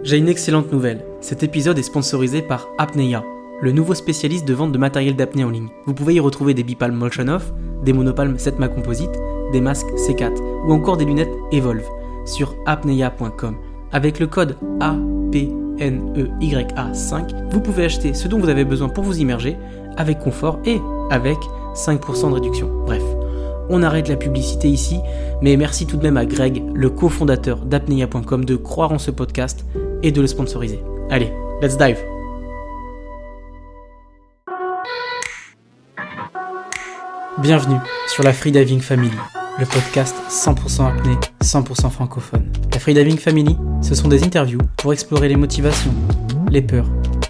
J'ai une excellente nouvelle. Cet épisode est sponsorisé par Apnea, le nouveau spécialiste de vente de matériel d'apnée en ligne. Vous pouvez y retrouver des bipalmes Motion Off, des monopalmes 7 Composite, des masques C4 ou encore des lunettes Evolve sur apnea.com. Avec le code APNEYA5, vous pouvez acheter ce dont vous avez besoin pour vous immerger avec confort et avec 5% de réduction. Bref, on arrête la publicité ici, mais merci tout de même à Greg, le cofondateur d'apnea.com, de croire en ce podcast et de le sponsoriser. Allez, let's dive! Bienvenue sur la Freediving Family, le podcast 100% apnée, 100% francophone. La Freediving Family, ce sont des interviews pour explorer les motivations, les peurs,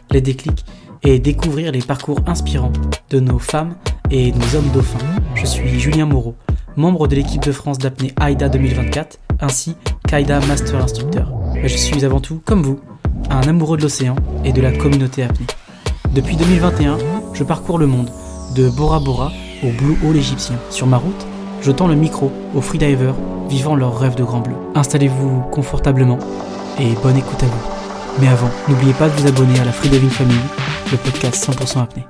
les déclics et découvrir les parcours inspirants de nos femmes et nos hommes dauphins. Je suis Julien Moreau, membre de l'équipe de France d'apnée AIDA 2024, ainsi qu'AIDA Master Instructeur. Mais je suis avant tout, comme vous, un amoureux de l'océan et de la communauté apnée. Depuis 2021, je parcours le monde, de Bora Bora au Blue Hole égyptien. Sur ma route, je tends le micro aux freedivers vivant leur rêve de grand bleu. Installez-vous confortablement et bonne écoute à vous. Mais avant, n'oubliez pas de vous abonner à la Freediving Family, le podcast 100% apnée.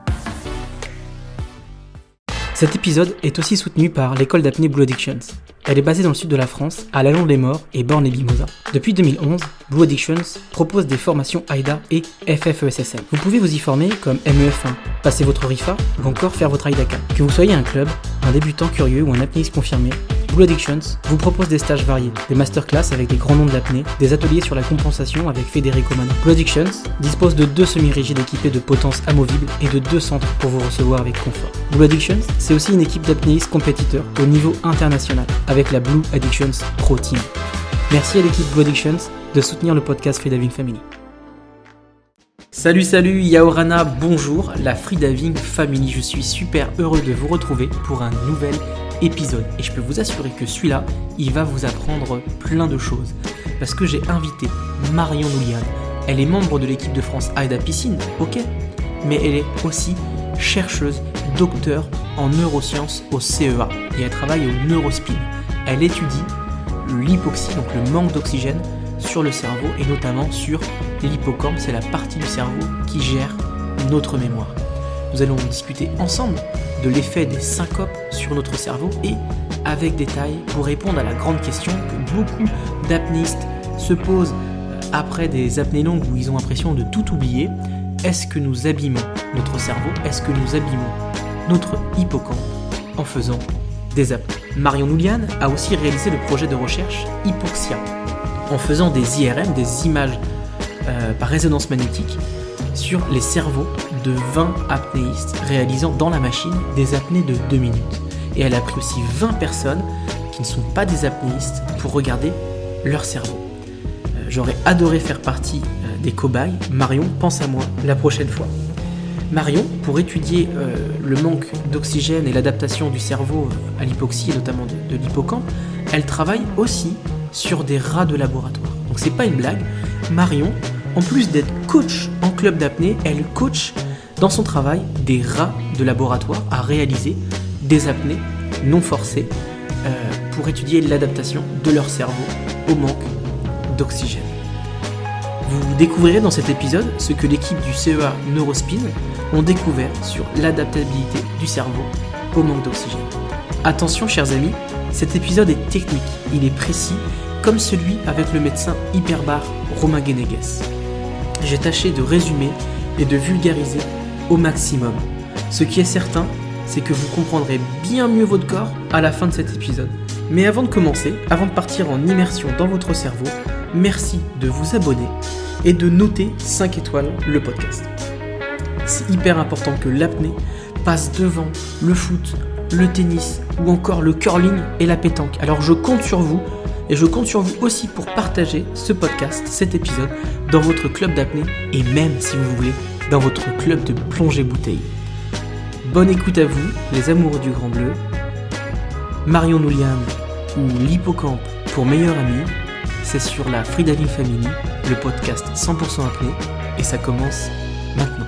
Cet épisode est aussi soutenu par l'école d'apnée Blue Addictions. Elle est basée dans le sud de la France, à La Londe-les-Morts et Bornes-les-Mimosas. Depuis 2011, Blue Addictions propose des formations AIDA et FFESSM. Vous pouvez vous y former comme MEF1, passer votre RIFA ou encore faire votre AIDA 4. Que vous soyez un club, un débutant curieux ou un apnéiste confirmé, Blue Addictions vous propose des stages variés, des masterclass avec des grands noms de l'apnée, des ateliers sur la compensation avec Federico Mano. Blue Addictions dispose de 2 semi-rigides équipés de potence amovible et de 2 centres pour vous recevoir avec confort. Blue Addictions, c'est aussi une équipe d'apnéistes compétiteurs au niveau international, avec la Blue Addictions Pro Team. Merci à l'équipe Blue Addictions de soutenir le podcast Freediving Family. Salut, Yaorana, bonjour, la Freediving Family. Je suis super heureux de vous retrouver pour un nouvel épisode. Et je peux vous assurer que celui-là, il va vous apprendre plein de choses. Parce que j'ai invité Marion Noulian. Elle est membre de l'équipe de France AIDA Piscine, ok, mais elle est aussi chercheuse, docteur en neurosciences au CEA. Et elle travaille au Neurospin. Elle étudie l'hypoxie, donc le manque d'oxygène sur le cerveau et notamment sur l'hippocampe, c'est la partie du cerveau qui gère notre mémoire. Nous allons discuter ensemble de l'effet des syncopes sur notre cerveau et avec détail pour répondre à la grande question que beaucoup d'apnéistes se posent après des apnées longues où ils ont l'impression de tout oublier. Est-ce que nous abîmons notre cerveau? Est-ce que nous abîmons notre hippocampe en faisant des apnées? Marion Noulian a aussi réalisé le projet de recherche Hypoxia en faisant des IRM, des images par résonance magnétique sur les cerveaux de 20 apnéistes réalisant dans la machine des apnées de 2 minutes. Et elle a pris aussi 20 personnes qui ne sont pas des apnéistes pour regarder leur cerveau. J'aurais adoré faire partie des cobayes. Marion, pense à moi la prochaine fois. Marion, pour étudier le manque d'oxygène et l'adaptation du cerveau à l'hypoxie et notamment de l'hippocampe, elle travaille aussi sur des rats de laboratoire. Donc c'est pas une blague. Marion, en plus d'être coach en club d'apnée, elle coach dans son travail des rats de laboratoire à réaliser des apnées non forcées pour étudier l'adaptation de leur cerveau au manque d'oxygène. Vous découvrirez dans cet épisode ce que l'équipe du CEA Neurospin ont découvert sur l'adaptabilité du cerveau au manque d'oxygène. Attention chers amis, cet épisode est technique, il est précis, comme celui avec le médecin hyperbare Romain Guénéguès. J'ai tâché de résumer et de vulgariser au maximum. Ce qui est certain, c'est que vous comprendrez bien mieux votre corps à la fin de cet épisode. Mais avant de commencer, avant de partir en immersion dans votre cerveau, merci de vous abonner et de noter 5 étoiles le podcast. C'est hyper important que l'apnée passe devant le foot, le tennis ou encore le curling et la pétanque. Alors je compte sur vous et je compte sur vous aussi pour partager ce podcast, cet épisode, dans votre club d'apnée et même, si vous voulez, dans votre club de plongée bouteille. Bonne écoute à vous, les amoureux du Grand Bleu. Marion Noulian ou l'hippocampe pour meilleur ami, c'est sur la Freediving Family, le podcast 100% apnée, et ça commence maintenant.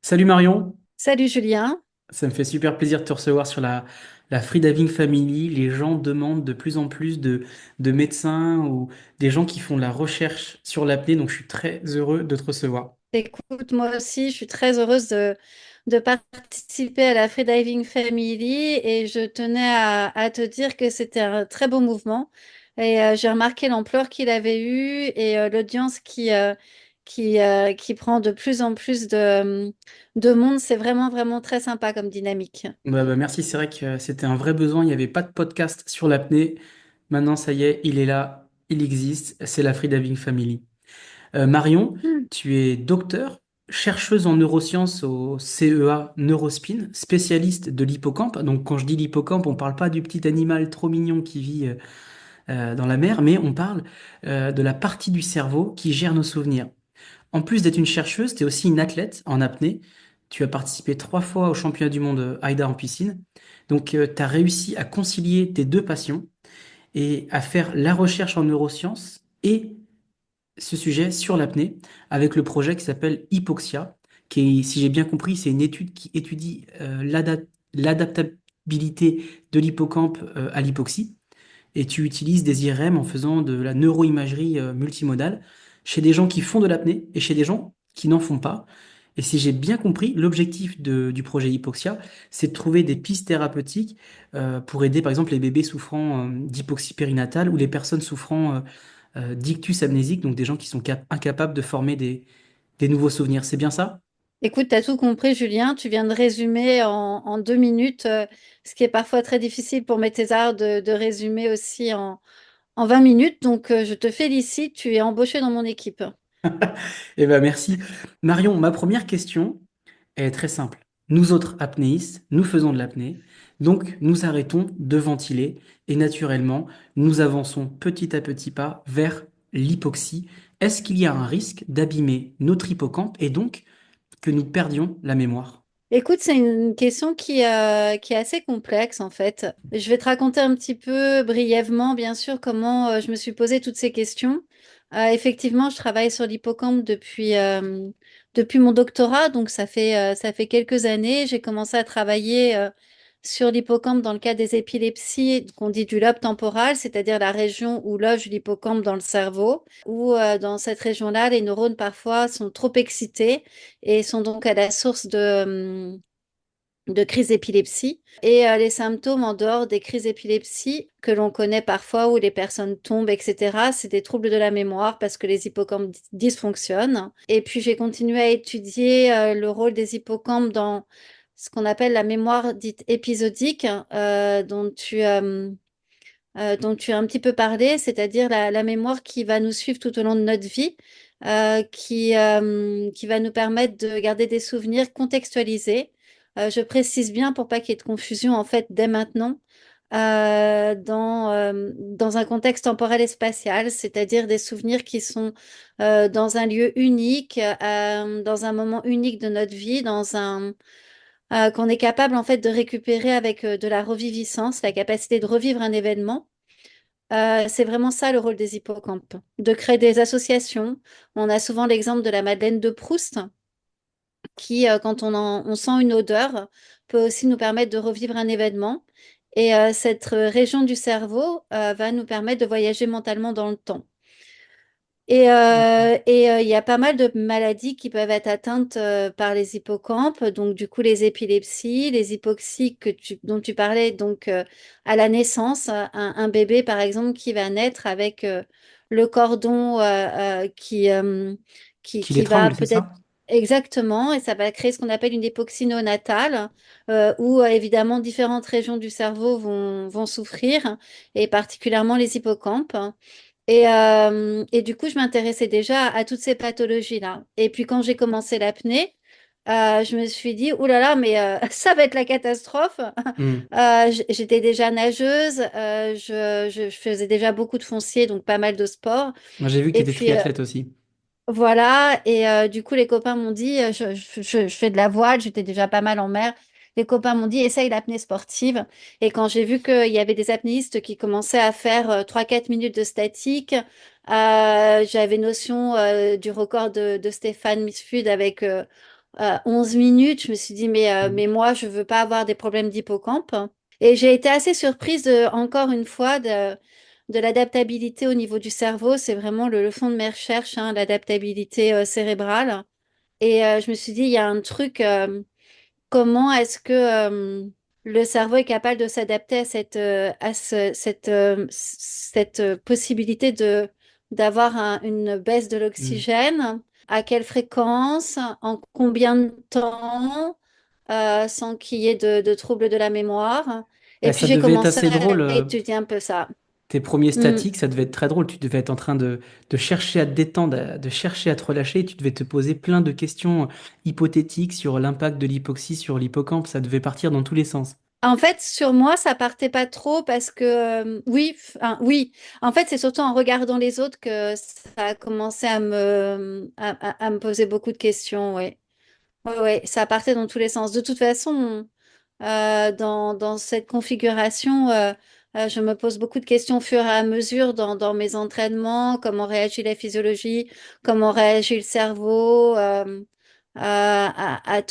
Salut Marion. Salut Julien. Ça me fait super plaisir de te recevoir sur la la Freediving Family, les gens demandent de plus en plus de médecins ou des gens qui font de la recherche sur l'apnée. Donc, je suis très heureux de te recevoir. Écoute, moi aussi, je suis très heureuse de participer à la Freediving Family et je tenais à te dire que c'était un très beau mouvement. Et j'ai remarqué l'ampleur qu'il avait eu et l'audience qui prend de plus en plus de monde. C'est vraiment, vraiment très sympa comme dynamique. Merci, c'est vrai que c'était un vrai besoin. Il n'y avait pas de podcast sur l'apnée. Maintenant, ça y est, il est là, il existe. C'est la Freediving Family. Marion, tu es docteur, chercheuse en neurosciences au CEA Neurospin, spécialiste de l'hippocampe. Donc, quand je dis l'hippocampe, on ne parle pas du petit animal trop mignon qui vit dans la mer, mais on parle de la partie du cerveau qui gère nos souvenirs. En plus d'être une chercheuse, tu es aussi une athlète en apnée. Tu as participé 3 fois au championnat du monde AIDA en piscine. Donc, tu as réussi à concilier tes deux passions et à faire la recherche en neurosciences et ce sujet sur l'apnée avec le projet qui s'appelle Hypoxia, qui est, si j'ai bien compris, c'est une étude qui étudie l'adaptabilité de l'hippocampe à l'hypoxie. Et tu utilises des IRM en faisant de la neuroimagerie multimodale chez des gens qui font de l'apnée et chez des gens qui n'en font pas. Et si j'ai bien compris, l'objectif du projet Hypoxia, c'est de trouver des pistes thérapeutiques pour aider par exemple les bébés souffrant d'hypoxie périnatale ou les personnes souffrant d'ictus amnésique, donc des gens qui sont incapables de former des nouveaux souvenirs. C'est bien ça? Écoute, tu as tout compris, Julien. Tu viens de résumer en 2 minutes, ce qui est parfois très difficile pour mes thésards de résumer aussi en 20 minutes. Donc, je te félicite, tu es embauché dans mon équipe. Eh ben merci. Marion, ma première question est très simple. Nous autres apnéistes, nous faisons de l'apnée, donc nous arrêtons de ventiler et naturellement, nous avançons petit à petit pas vers l'hypoxie. Est-ce qu'il y a un risque d'abîmer notre hippocampe et donc que nous perdions la mémoire? Écoute, c'est une question qui est assez complexe en fait. Je vais te raconter un petit peu brièvement, bien sûr, comment je me suis posé toutes ces questions. Effectivement, je travaille sur l'hippocampe depuis mon doctorat, donc ça fait quelques années. J'ai commencé à travailler sur l'hippocampe dans le cas des épilepsies qu'on dit du lobe temporal, c'est-à-dire la région où loge l'hippocampe dans le cerveau, où dans cette région-là, les neurones parfois sont trop excités et sont donc à la source de crises d'épilepsie. Et les symptômes en dehors des crises d'épilepsie que l'on connaît parfois où les personnes tombent, etc., c'est des troubles de la mémoire parce que les hippocampes dysfonctionnent. Et puis j'ai continué à étudier le rôle des hippocampes dans ce qu'on appelle la mémoire dite épisodique, dont tu as un petit peu parlé, c'est-à-dire la mémoire qui va nous suivre tout au long de notre vie, qui va nous permettre de garder des souvenirs contextualisés. Je précise bien pour pas qu'il y ait de confusion, en fait, dès maintenant, dans un contexte temporel et spatial, c'est-à-dire des souvenirs qui sont dans un lieu unique, dans un moment unique de notre vie, qu'on est capable en fait de récupérer avec de la reviviscence, la capacité de revivre un événement. C'est vraiment ça le rôle des hippocampes, de créer des associations. On a souvent l'exemple de la Madeleine de Proust, qui, quand on sent une odeur, peut aussi nous permettre de revivre un événement. Et cette région du cerveau va nous permettre de voyager mentalement dans le temps. Il y a pas mal de maladies qui peuvent être atteintes par les hippocampes, donc du coup les épilepsies, les hypoxies dont tu parlais donc à la naissance, un bébé par exemple qui va naître avec le cordon Qu'il qui va étrangle, c'est peut-être ça? exactement, et ça va créer ce qu'on appelle une hypoxie néonatale, où évidemment différentes régions du cerveau vont souffrir, et particulièrement les hippocampes. Et du coup, je m'intéressais déjà à toutes ces pathologies-là. Et puis, quand j'ai commencé l'apnée, je me suis dit, ouh là là, mais ça va être la catastrophe. Hmm. J'étais déjà nageuse, je faisais déjà beaucoup de foncier, donc pas mal de sport. Moi, j'ai vu que tu Et étais puis, triathlète aussi. voilà, et du coup, les copains m'ont dit, je fais de la voile, j'étais déjà pas mal en mer. Les copains m'ont dit, essaye l'apnée sportive. Et quand j'ai vu qu'il y avait des apnéistes qui commençaient à faire 3-4 minutes de statique, j'avais notion du record de Stéphane Misfud avec 11 minutes. Je me suis dit, mais moi, je veux pas avoir des problèmes d'hippocampe. Et j'ai été assez surprise, encore une fois, de l'adaptabilité au niveau du cerveau. C'est vraiment le fond de mes recherches, hein, l'adaptabilité cérébrale. Et je me suis dit, il y a un truc, comment est-ce que le cerveau est capable de s'adapter à cette possibilité d'avoir une baisse de Hmm. l'oxygène, à quelle fréquence, en combien de temps, sans qu'il y ait de troubles de la mémoire. Et Bah, puis ça j'ai devait être commencé assez drôle. à étudier un peu ça. Tes premiers Mm. statiques, ça devait être très drôle. Tu devais être en train de chercher à te détendre, de chercher à te relâcher. Et tu devais te poser plein de questions hypothétiques sur l'impact de l'hypoxie sur l'hippocampe. Ça devait partir dans tous les sens. En fait, sur moi, ça partait pas trop parce que oui, oui. En fait, c'est surtout en regardant les autres que ça a commencé à me poser beaucoup de questions. Ouais, ouais, ouais, ça partait dans tous les sens. De toute façon, dans cette configuration, je me pose beaucoup de questions au fur et à mesure dans mes entraînements, comment réagit la physiologie, comment réagit le cerveau, à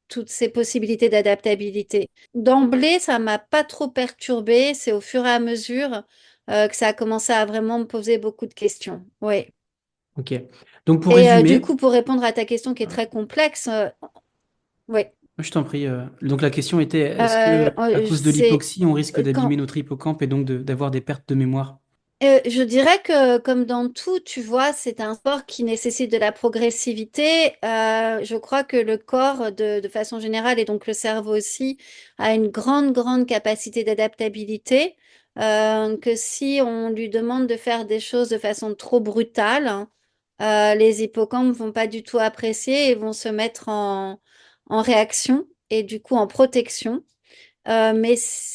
toutes ces possibilités d'adaptabilité. D'emblée, ça m'a pas trop perturbée. C'est au fur et à mesure que ça a commencé à vraiment me poser beaucoup de questions. Oui. Ok. Donc pour Et du résumer, coup, pour répondre à ta question qui est très complexe, oui. je t'en prie. Donc la question était, est-ce que à cause de C'est l'hypoxie, on risque d'abîmer quand notre hippocampe et donc d'avoir des pertes de mémoire? je dirais que comme dans tout, tu vois, c'est un sport qui nécessite de la progressivité. Je crois que le corps, de façon générale, et donc le cerveau aussi, a une grande, grande capacité d'adaptabilité. Que si on lui demande de faire des choses de façon trop brutale, hein, les hippocampes vont pas du tout apprécier et vont se mettre en réaction et du coup en protection.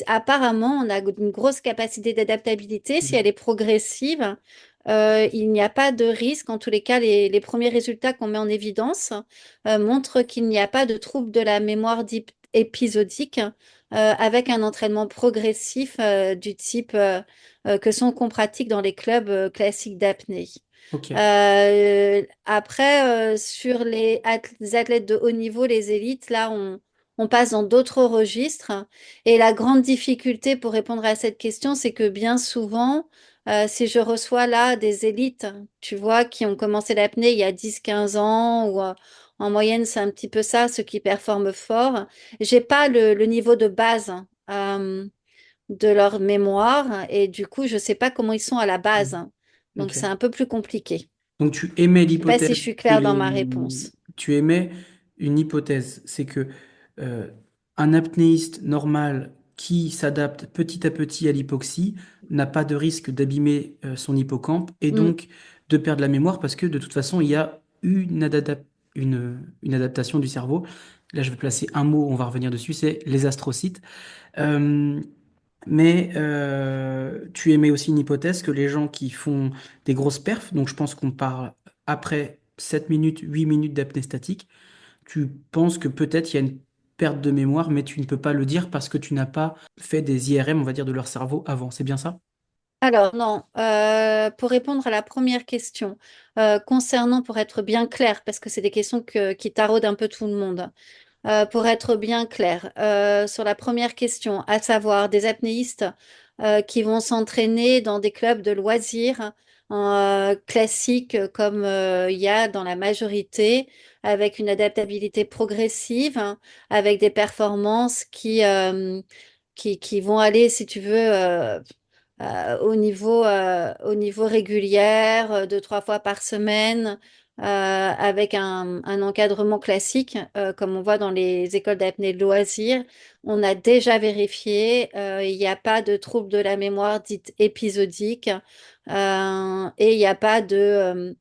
Apparemment, on a une grosse capacité d'adaptabilité. Si Mhm. elle est progressive, il n'y a pas de risque. En tous les cas, les premiers résultats qu'on met en évidence montrent qu'il n'y a pas de trouble de la mémoire dite épisodique avec un entraînement progressif du type qu'on pratique dans les clubs classiques d'apnée. Ok. Après, sur les athlètes de haut niveau, les élites, là, on passe dans d'autres registres. Et la grande difficulté pour répondre à cette question, c'est que bien souvent, si je reçois là des élites, tu vois, qui ont commencé l'apnée il y a 10, 15 ans, ou en moyenne, c'est un petit peu ça, ceux qui performent fort, j'ai pas le niveau de base de leur mémoire, et du coup, je sais pas comment ils sont à la base. Mhm. Donc, c'est Ok. un peu plus compliqué. Donc tu émets Je sais pas si l'hypothèse je suis que claire dans ma réponse. tu émets une hypothèse, c'est que euh, un apnéiste normal qui s'adapte petit à petit à l'hypoxie n'a pas de risque d'abîmer son hippocampe et Mm. donc de perdre la mémoire parce que de toute façon il y a une adaptation du cerveau. Là je vais placer un mot, on va revenir dessus, c'est les astrocytes. Euh, mais tu émets aussi une hypothèse que les gens qui font des grosses perfs, donc je pense qu'on parle après 7 minutes, 8 minutes d'apnée statique, tu penses que peut-être il y a une perte de mémoire, mais tu ne peux pas le dire parce que tu n'as pas fait des IRM, on va dire, de leur cerveau avant. C'est bien ça? Alors, non, pour répondre à la première question, concernant, pour être bien clair, parce que c'est des questions qui taraudent un peu tout le monde. Pour être bien clair, sur la première question, à savoir des apnéistes qui vont s'entraîner dans des clubs de loisirs classiques comme il y a dans la majorité, avec une adaptabilité progressive, hein, avec des performances qui vont aller, si tu veux, au niveau régulière, 2, 3 fois par semaine, avec un encadrement classique, comme on voit dans les écoles d'apnée de loisirs. On a déjà vérifié, il n'y a pas de trouble de la mémoire dite épisodique, et il n'y a pas de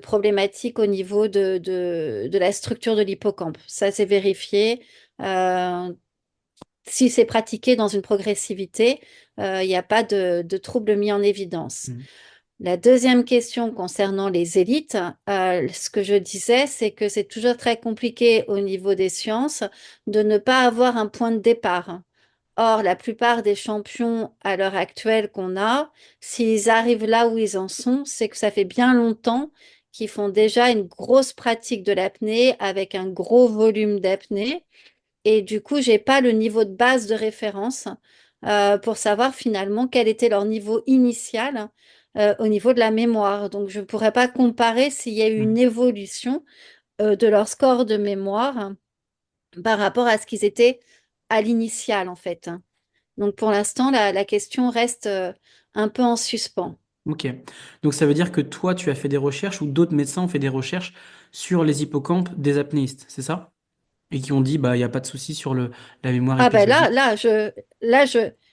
problématique au niveau de la structure de l'hippocampe. Ça, c'est vérifié. Euh, Si c'est pratiqué dans une progressivité, il n'y a pas de trouble mis en évidence. Mm. La deuxième question concernant les élites, ce que je disais, c'est que c'est toujours très compliqué au niveau des sciences de ne pas avoir un point de départ. Or, la plupart des champions à l'heure actuelle qu'on a, s'ils arrivent là où ils en sont, c'est que ça fait bien longtemps qu'ils font déjà une grosse pratique de l'apnée avec un gros volume d'apnée Et du coup, j'ai pas le niveau de base de référence pour savoir finalement quel était leur niveau initial au niveau de la mémoire. Donc, je ne pourrais pas comparer s'il y a eu une Hmm. évolution de leur score de mémoire par rapport à ce qu'ils étaient à l'initial, en fait. Donc, pour l'instant, la question reste un peu en suspens. Ok. Donc ça veut dire que toi, tu as fait des recherches ou d'autres médecins ont fait des recherches sur les hippocampes des apnéistes, c'est ça? Et qui ont dit, bah, il n'y a pas de souci sur la mémoire Ah ben là, épisodique.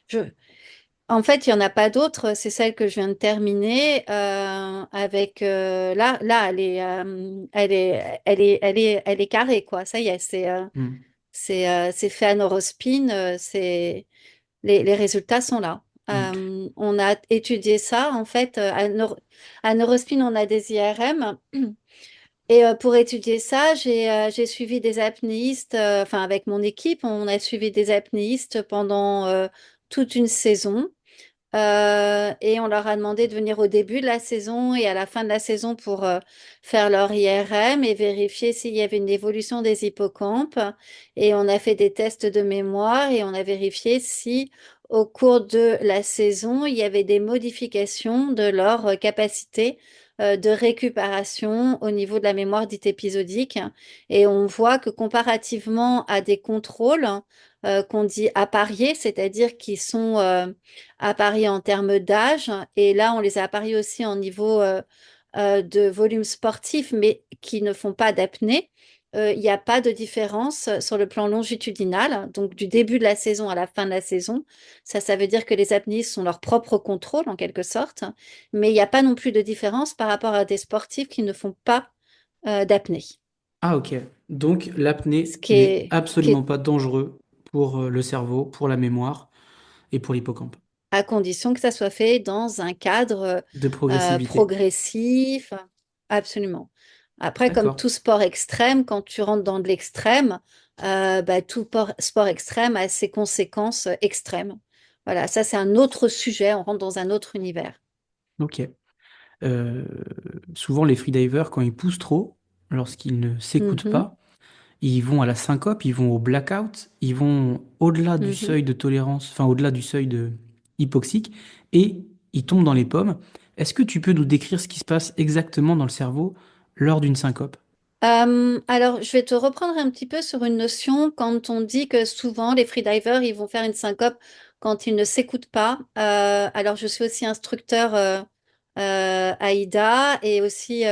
je, en fait, il n'y en a pas d'autres. C'est celle que je viens de terminer avec là, elle est carrée quoi. Ça y est, Hmm. c'est fait à Neurospin. Les résultats sont là. Hmm. On a étudié ça en fait à Neurospin. On a des IRM. Et pour étudier ça, j'ai suivi des apnéistes, enfin avec mon équipe, on a suivi des apnéistes pendant toute une saison. Et on leur a demandé de venir au début de la saison et à la fin de la saison pour faire leur IRM et vérifier s'il y avait une évolution des hippocampes. Et on a fait des tests de mémoire et on a vérifié si au cours de la saison, il y avait des modifications de leur capacité de récupération au niveau de la mémoire dite épisodique. Et on voit que comparativement à des contrôles qu'on dit appariés, c'est-à-dire qui sont appariés en termes d'âge, et là, on les a appariés aussi en niveau de volume sportif, mais qui ne font pas d'apnée. Il n'y a pas de différence sur le plan longitudinal, donc du début de la saison à la fin de la saison. Ça veut dire que les apnéistes sont leur propre contrôle en quelque sorte, mais il n'y a pas non plus de différence par rapport à des sportifs qui ne font pas d'apnée. Ah, ok. Donc Ce l'apnée qui n'est est, qui absolument est pas dangereux pour le cerveau, pour la mémoire et pour l'hippocampe. à condition que ça soit fait dans un cadre De progressivité. progressif. Absolument. Après, comme D'accord. tout sport extrême, quand tu rentres dans de l'extrême, bah, sport extrême a ses conséquences extrêmes. Voilà, ça c'est un autre sujet, on rentre dans un autre univers. Ok. Euh, Souvent, les freedivers, quand ils poussent trop, lorsqu'ils ne s'écoutent Mhm, pas, ils vont à la syncope, ils vont au blackout, ils vont au-delà du mhm. seuil de tolérance, enfin au-delà du seuil de hypoxique, et ils tombent dans les pommes. Est-ce que tu peux nous décrire ce qui se passe exactement dans le cerveau lors d'une syncope? Alors, je vais te reprendre un petit peu sur une notion quand on dit que souvent les freedivers, ils vont faire une syncope quand ils ne s'écoutent pas. Alors, je suis aussi instructeur AIDA et aussi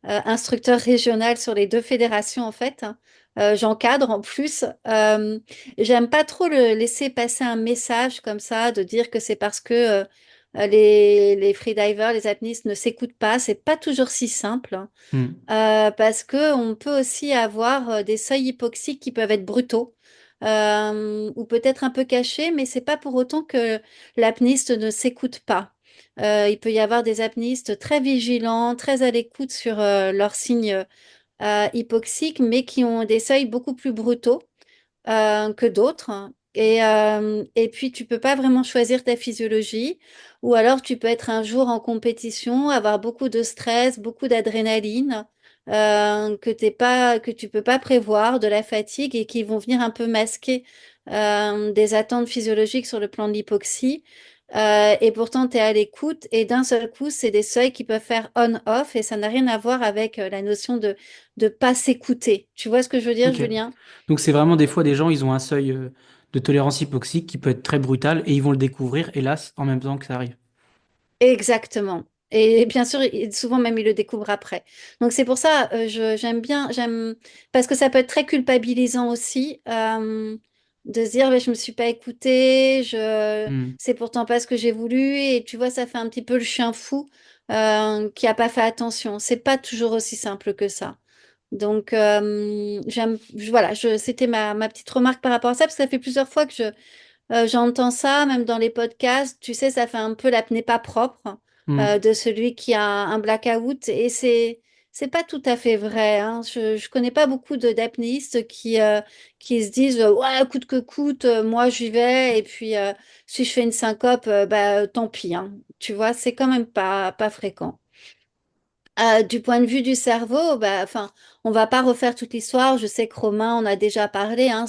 instructeur régional sur les deux fédérations en fait. J'encadre en plus. J'aime pas trop le laisser passer un message comme ça, de dire que c'est parce que les freedivers, les apnistes ne s'écoutent pas. C'est pas toujours si simple. Hmm. Parce que on peut aussi avoir des seuils hypoxiques qui peuvent être brutaux ou peut-être un peu cachés, mais c'est pas pour autant que l'apnéiste ne s'écoute pas. Il peut y avoir des apnéistes très vigilants, très à l'écoute sur leurs signes hypoxiques, mais qui ont des seuils beaucoup plus brutaux que d'autres. Et puis, tu peux pas vraiment choisir ta physiologie. Ou alors, tu peux être un jour en compétition, avoir beaucoup de stress, beaucoup d'adrénaline, que tu peux pas prévoir, de la fatigue et qui vont venir un peu masquer des attentes physiologiques sur le plan de l'hypoxie. Et pourtant, tu es à l'écoute et d'un seul coup, c'est des seuils qui peuvent faire on-off et ça n'a rien à voir avec la notion de pas s'écouter. Tu vois ce que je veux dire, Ok. Julien? Donc c'est vraiment des fois des gens, ils ont un seuil de tolérance hypoxique qui peut être très brutal et ils vont le découvrir, hélas, en même temps que ça arrive. Exactement. Et bien sûr, souvent même ils le découvrent après. Donc c'est pour ça, j'aime parce que ça peut être très culpabilisant aussi de se dire, je me suis pas écoutée, Hmm. c'est pourtant pas ce que j'ai voulu. Et tu vois, ça fait un petit peu le chien fou qui a pas fait attention. C'est pas toujours aussi simple que ça. Donc voilà, c'était ma petite remarque par rapport à ça parce que ça fait plusieurs fois que j'entends ça, même dans les podcasts. Tu sais, ça fait un peu l'apnée pas propre Hmm. de celui qui a un blackout. Et c'est pas tout à fait vrai, hein. Je connais pas beaucoup d'apnéistes qui se disent ouais, coûte que coûte, moi j'y vais. Et puis, si je fais une syncope, bah, tant pis, hein. Tu vois, c'est quand même pas fréquent. Du point de vue du cerveau, bah, enfin, on va pas refaire toute l'histoire. Je sais que Romain en a déjà parlé. Hein,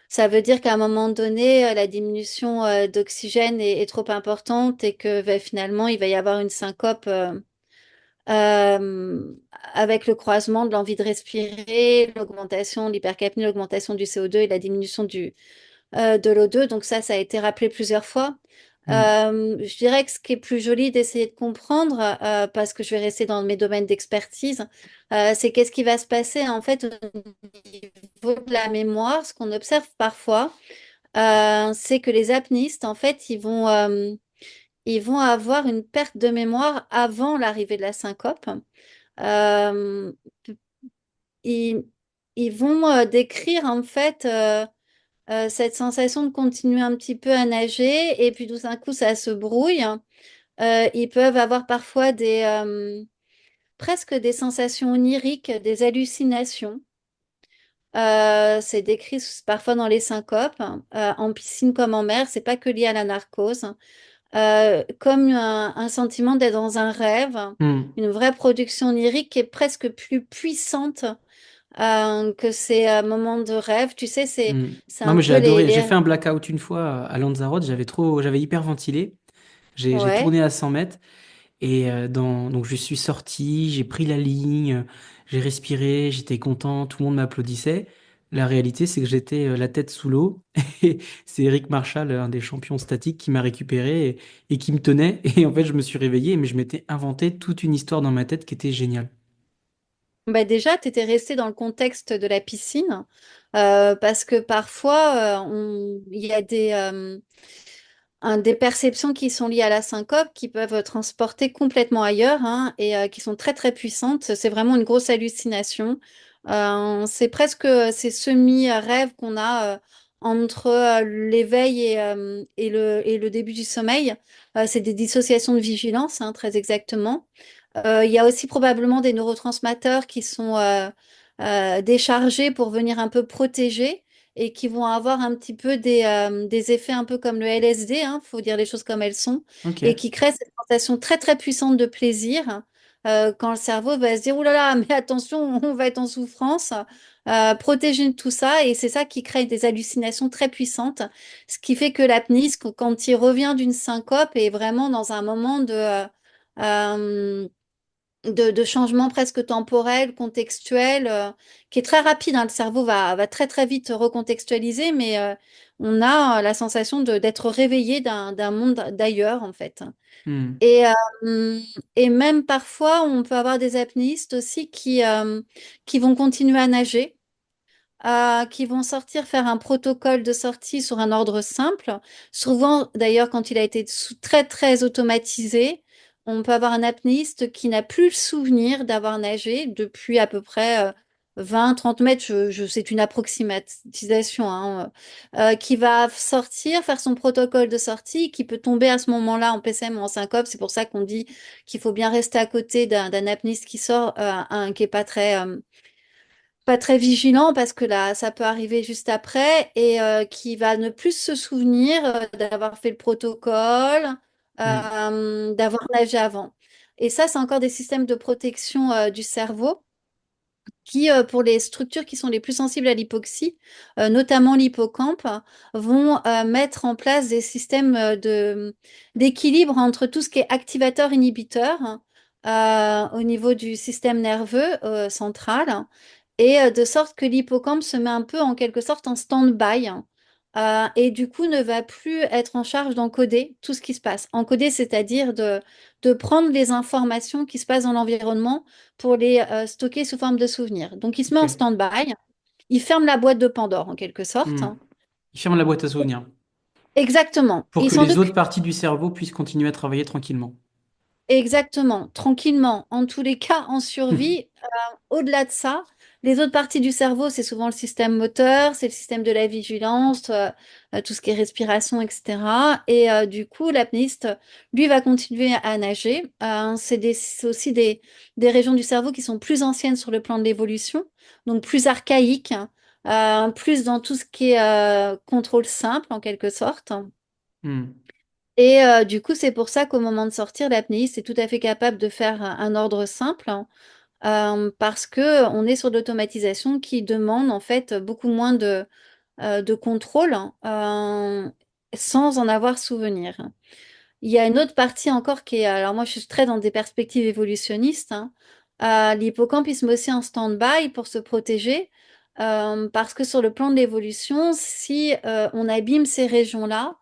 ça veut dire qu'à un moment donné, la diminution d'oxygène est trop importante et que bah, finalement, il va y avoir une syncope euh, avec le croisement de l'envie de respirer, l'augmentation de l'hypercapnie, l'augmentation du CO2 et la diminution de l'O2. Donc ça a été rappelé plusieurs fois. Hmm. Je dirais que ce qui est plus joli d'essayer de comprendre, parce que je vais rester dans mes domaines d'expertise, c'est qu'est-ce qui va se passer en fait au niveau de la mémoire. Ce qu'on observe parfois, c'est que les apnistes, en fait, ils vont avoir une perte de mémoire avant l'arrivée de la syncope. Euh, ils, ils vont décrire en fait cette sensation de continuer un petit peu à nager et puis tout d'un coup ça se brouille. Ils peuvent avoir parfois presque des sensations oniriques, des hallucinations. C'est décrit parfois dans les syncopes, en piscine comme en mer. C'est pas que lié à la narcose. Comme un sentiment d'être dans un rêve, Hmm. une vraie production onirique qui est presque plus puissante que ces moments de rêve. Tu sais, Hmm. c'est Non, un mais j'ai peu adoré. J'ai les... fait un blackout une fois à Lanzarote. J'avais hyperventilé. J'ai Ouais. tourné à 100 mètres. Et donc je suis sorti, j'ai pris la ligne, j'ai respiré, j'étais content, tout le monde m'applaudissait. La réalité, c'est que j'étais la tête sous l'eau. Et c'est Eric Marshall, un des champions statiques, qui m'a récupéré et qui me tenait. Et en fait, je me suis réveillé, mais je m'étais inventé toute une histoire dans ma tête qui était géniale. Bah déjà, tu étais resté dans le contexte de la piscine parce que parfois, il y a des perceptions qui sont liées à la syncope qui peuvent transporter complètement ailleurs hein, et qui sont très très puissantes. C'est vraiment une grosse hallucination. C'est presque ces semi-rêves qu'on a entre l'éveil et le début du sommeil. C'est des dissociations de vigilance, hein, très exactement. Il y a aussi probablement des neurotransmetteurs qui sont déchargés pour venir un peu protéger et qui vont avoir un petit peu des effets un peu comme le LSD, hein, faut dire les choses comme elles sont, et Ok. qui créent cette sensation très très puissante de plaisir quand le cerveau va se dire, ouh là là, mais attention, on va être en souffrance, protéger de tout ça, et c'est ça qui crée des hallucinations très puissantes, ce qui fait que l'apniste, quand il revient d'une syncope, est vraiment dans un moment euh, de changement presque temporel, contextuel, qui est très rapide, hein. Le cerveau va très très vite recontextualiser, mais on a la sensation d'être réveillé d'un monde d'ailleurs, en fait. Hmm. Et, euh, et même parfois, on peut avoir des apnéistes aussi qui vont continuer à nager qui vont sortir faire un protocole de sortie sur un ordre simple. Souvent, d'ailleurs, quand il a été très, très automatisé, on peut avoir un apnéiste qui n'a plus le souvenir d'avoir nagé depuis à peu près 20-30 mètres. C'est une approximatisation, hein, qui va sortir, faire son protocole de sortie, qui peut tomber à ce moment-là en PCM ou en syncope. C'est pour ça qu'on dit qu'il faut bien rester à côté d'un apnéiste qui sort, qui est pas très vigilant parce que là, ça peut arriver juste après et qui va ne plus se souvenir d'avoir fait le protocole, Hmm. d'avoir nagé avant. Et ça, c'est encore des systèmes de protection du cerveau qui, pour les structures qui sont les plus sensibles à l'hypoxie, notamment l'hippocampe, vont mettre en place des systèmes d'équilibre entre tout ce qui est activateur-inhibiteur au niveau du système nerveux central et de sorte que l'hippocampe se met un peu en quelque sorte en stand-by et du coup ne va plus être en charge d'encoder tout ce qui se passe. Encoder, c'est-à-dire de prendre les informations qui se passent dans l'environnement pour les stocker sous forme de souvenirs. Donc il se met en Ok. stand-by, il ferme la boîte de Pandore en quelque sorte. Hmm. Il ferme la boîte à souvenirs Exactement. pour Il que s'en les occupe autres parties du cerveau puissent continuer à travailler tranquillement. exactement, tranquillement, en tous les cas en survie. Au-delà de ça, les autres parties du cerveau, c'est souvent le système moteur, c'est le système de la vigilance, tout ce qui est respiration, etc. Et du coup, l'apnéiste, lui, va continuer à nager. C'est aussi des régions du cerveau qui sont plus anciennes sur le plan de l'évolution, donc plus archaïques, plus dans tout ce qui est contrôle simple, en quelque sorte. Hmm. Et du coup, c'est pour ça qu'au moment de sortir, l'apnéiste est tout à fait capable de faire un ordre simple, hein, parce que on est sur de l'automatisation qui demande en fait beaucoup moins de contrôle, hein, sans en avoir souvenir. Il y a une autre partie encore qui est, alors moi je suis très dans des perspectives évolutionnistes, hein. L'hippocampe il se met aussi en stand-by pour se protéger, parce que sur le plan de l'évolution, si on abîme ces régions-là,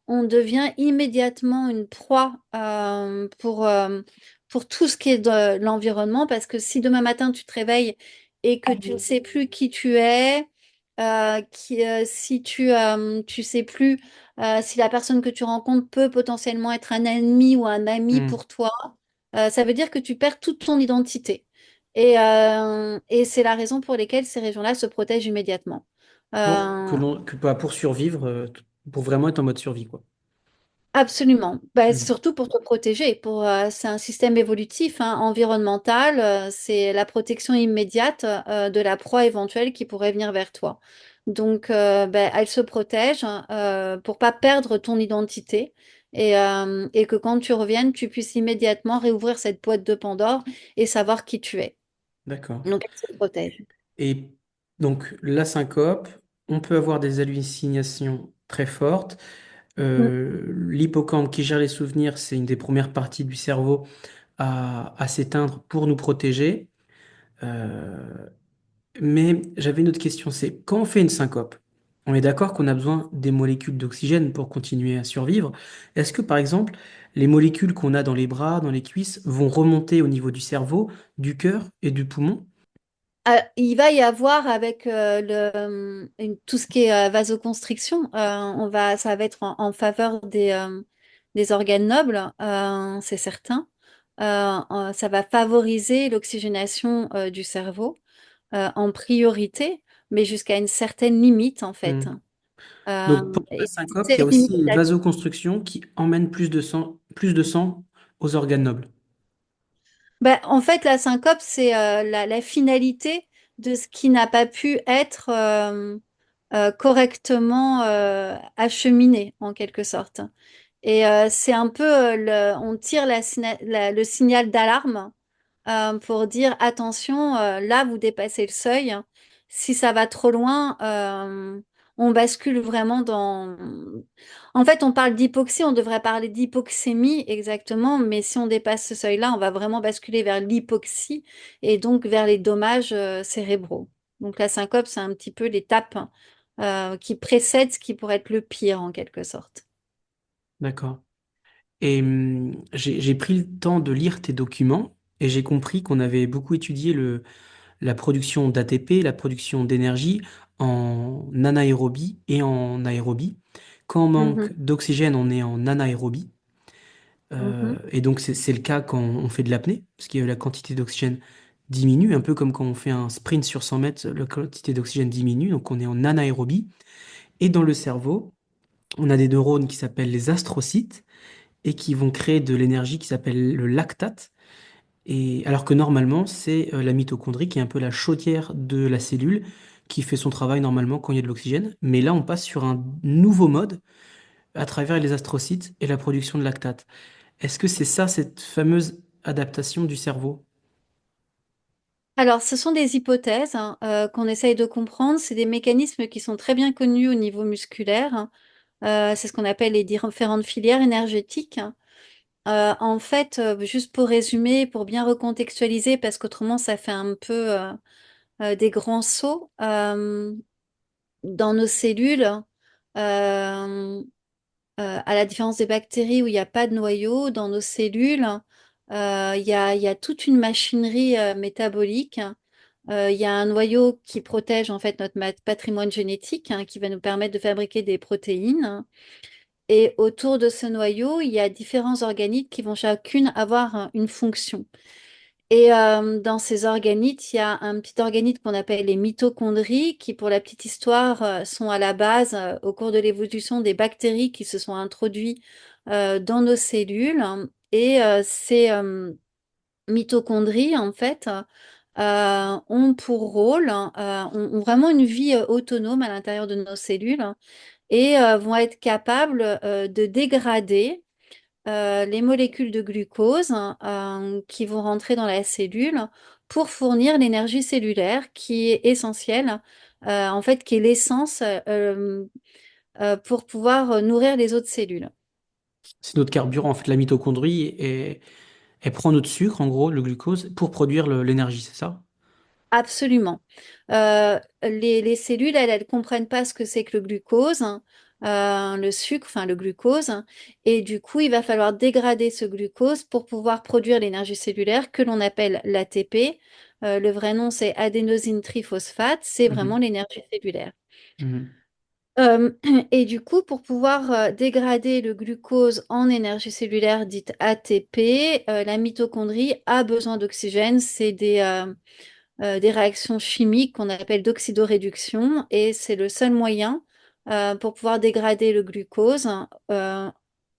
on devient immédiatement une proie pour tout ce qui est de l'environnement, parce que si demain matin tu te réveilles et que tu ne sais plus qui tu es, si tu sais plus si la personne que tu rencontres peut potentiellement être un ennemi ou un ami Hmm. pour toi, ça veut dire que tu perds toute ton identité. Et c'est la raison pour laquelle ces régions-là se protègent immédiatement. Que Euh, l'on, que bah, pour survivre, pour vraiment être en mode survie, quoi. Absolument. Bah, Hmm. surtout pour te protéger. C'est un système évolutif, hein, environnemental. C'est la protection immédiate de la proie éventuelle qui pourrait venir vers toi. Donc, bah, elle se protège, hein, pour pas perdre ton identité et que quand tu reviennes, tu puisses immédiatement réouvrir cette boîte de Pandore et savoir qui tu es. D'accord. Donc, elle se protège. Et donc, la syncope, on peut avoir des hallucinations très fortes. Mm. L'hippocampe qui gère les souvenirs, c'est une des premières parties du cerveau à s'éteindre pour nous protéger. Euh, mais j'avais une autre question, c'est quand on fait une syncope, on est d'accord qu'on a besoin des molécules d'oxygène pour continuer à survivre. Est-ce que par exemple, les molécules qu'on a dans les bras, dans les cuisses, vont remonter au niveau du cerveau, du cœur et du poumon? Il va y avoir avec tout ce qui est vasoconstriction, ça va être en faveur des organes nobles, c'est certain. Ça va favoriser l'oxygénation du cerveau en priorité, mais jusqu'à une certaine limite en fait. Hmm. Donc pendant la Et syncope, il y a cette aussi limite, une vasoconstriction qui emmène plus de sang aux organes nobles. bah, en fait, la syncope, c'est la finalité de ce qui n'a pas pu être correctement acheminé, en quelque sorte. Et c'est un peu, on tire le signal d'alarme pour dire attention, là, vous dépassez le seuil. Si ça va trop loin, on bascule vraiment dans... En fait, on parle d'hypoxie, on devrait parler d'hypoxémie exactement, mais si on dépasse ce seuil-là, on va vraiment basculer vers l'hypoxie et donc vers les dommages cérébraux. Donc la syncope, c'est un petit peu l'étape qui précède ce qui pourrait être le pire en quelque sorte. D'accord. Et j'ai pris le temps de lire tes documents et j'ai compris qu'on avait beaucoup étudié la production d'ATP, la production d'énergie en anaérobie et en aérobie. Quand on manque Mhm, d'oxygène, on est en anaérobie. mhm, Et donc c'est le cas quand on fait de l'apnée, parce que la quantité d'oxygène diminue, un peu comme quand on fait un sprint sur 100 mètres, la quantité d'oxygène diminue, donc on est en anaérobie. Et dans le cerveau, on a des neurones qui s'appellent les astrocytes et qui vont créer de l'énergie qui s'appelle le lactate. Et alors que normalement, c'est la mitochondrie qui est un peu la chaudière de la cellule qui fait son travail normalement quand il y a de l'oxygène. Mais là, on passe sur un nouveau mode à travers les astrocytes et la production de lactate. Est-ce que c'est ça, cette fameuse adaptation du cerveau? Alors, ce sont des hypothèses hein, qu'on essaye de comprendre. C'est des mécanismes qui sont très bien connus au niveau musculaire, hein. C'est ce qu'on appelle les différentes filières énergétiques, hein. En fait, juste pour résumer, pour bien recontextualiser, parce qu'autrement ça fait un peu des grands sauts dans nos cellules. euh, à la différence des bactéries où il n'y a pas de noyau, dans nos cellules, il y a toute une machinerie métabolique. Il y a un noyau qui protège en fait notre patrimoine génétique, hein, qui va nous permettre de fabriquer des protéines. Et autour de ce noyau, il y a différents organites qui vont chacune avoir une fonction. Et dans ces organites, il y a un petit organite qu'on appelle les mitochondries, qui, pour la petite histoire, sont à la base, au cours de l'évolution, des bactéries qui se sont introduites dans nos cellules. Et ces mitochondries, en fait, ont pour rôle, ont vraiment une vie autonome à l'intérieur de nos cellules et vont être capables de dégrader les molécules de glucose qui vont rentrer dans la cellule pour fournir l'énergie cellulaire qui est essentielle, en fait, qui est l'essence pour pouvoir nourrir les autres cellules. C'est notre carburant, en fait, la mitochondrie, et elle prend notre sucre, en gros, le glucose, pour produire l'énergie, c'est ça? Absolument. Les cellules, elles comprennent pas ce que c'est que le glucose, hein, le sucre, enfin le glucose, hein, et du coup, il va falloir dégrader ce glucose pour pouvoir produire l'énergie cellulaire que l'on appelle l'ATP. Le vrai nom, c'est adénosine triphosphate, c'est vraiment Mhm. l'énergie cellulaire. Mhm. Euh, et du coup, pour pouvoir dégrader le glucose en énergie cellulaire dite ATP, la mitochondrie a besoin d'oxygène. C'est des réactions chimiques qu'on appelle d'oxydoréduction et c'est le seul moyen pour pouvoir dégrader le glucose euh,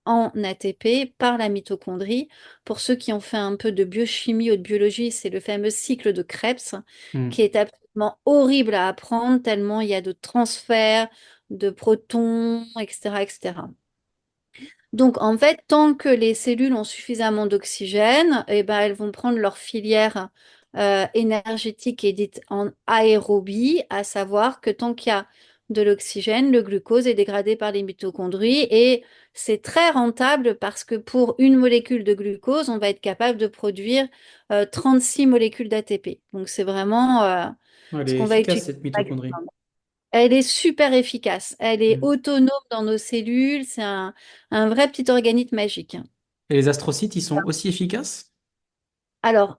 en ATP par la mitochondrie. Pour ceux qui ont fait un peu de biochimie ou de biologie, c'est le fameux cycle de Krebs qui Mhm. est absolument horrible à apprendre tellement il y a de transferts de protons, etc., etc. Donc, en fait, tant que les cellules ont suffisamment d'oxygène, eh ben, elles vont prendre leur filière énergétique et dite en aérobie, à savoir que tant qu'il y a de l'oxygène, le glucose est dégradé par les mitochondries et c'est très rentable parce que pour une molécule de glucose, on va être capable de produire 36 molécules d'ATP. Donc, c'est vraiment Ouais, elle ce est qu'on va efficace, utiliser. cette mitochondrie. Elle est super efficace. Elle est Mhm. autonome dans nos cellules. C'est un vrai petit organisme magique. Et les astrocytes, ils sont aussi efficaces? Alors,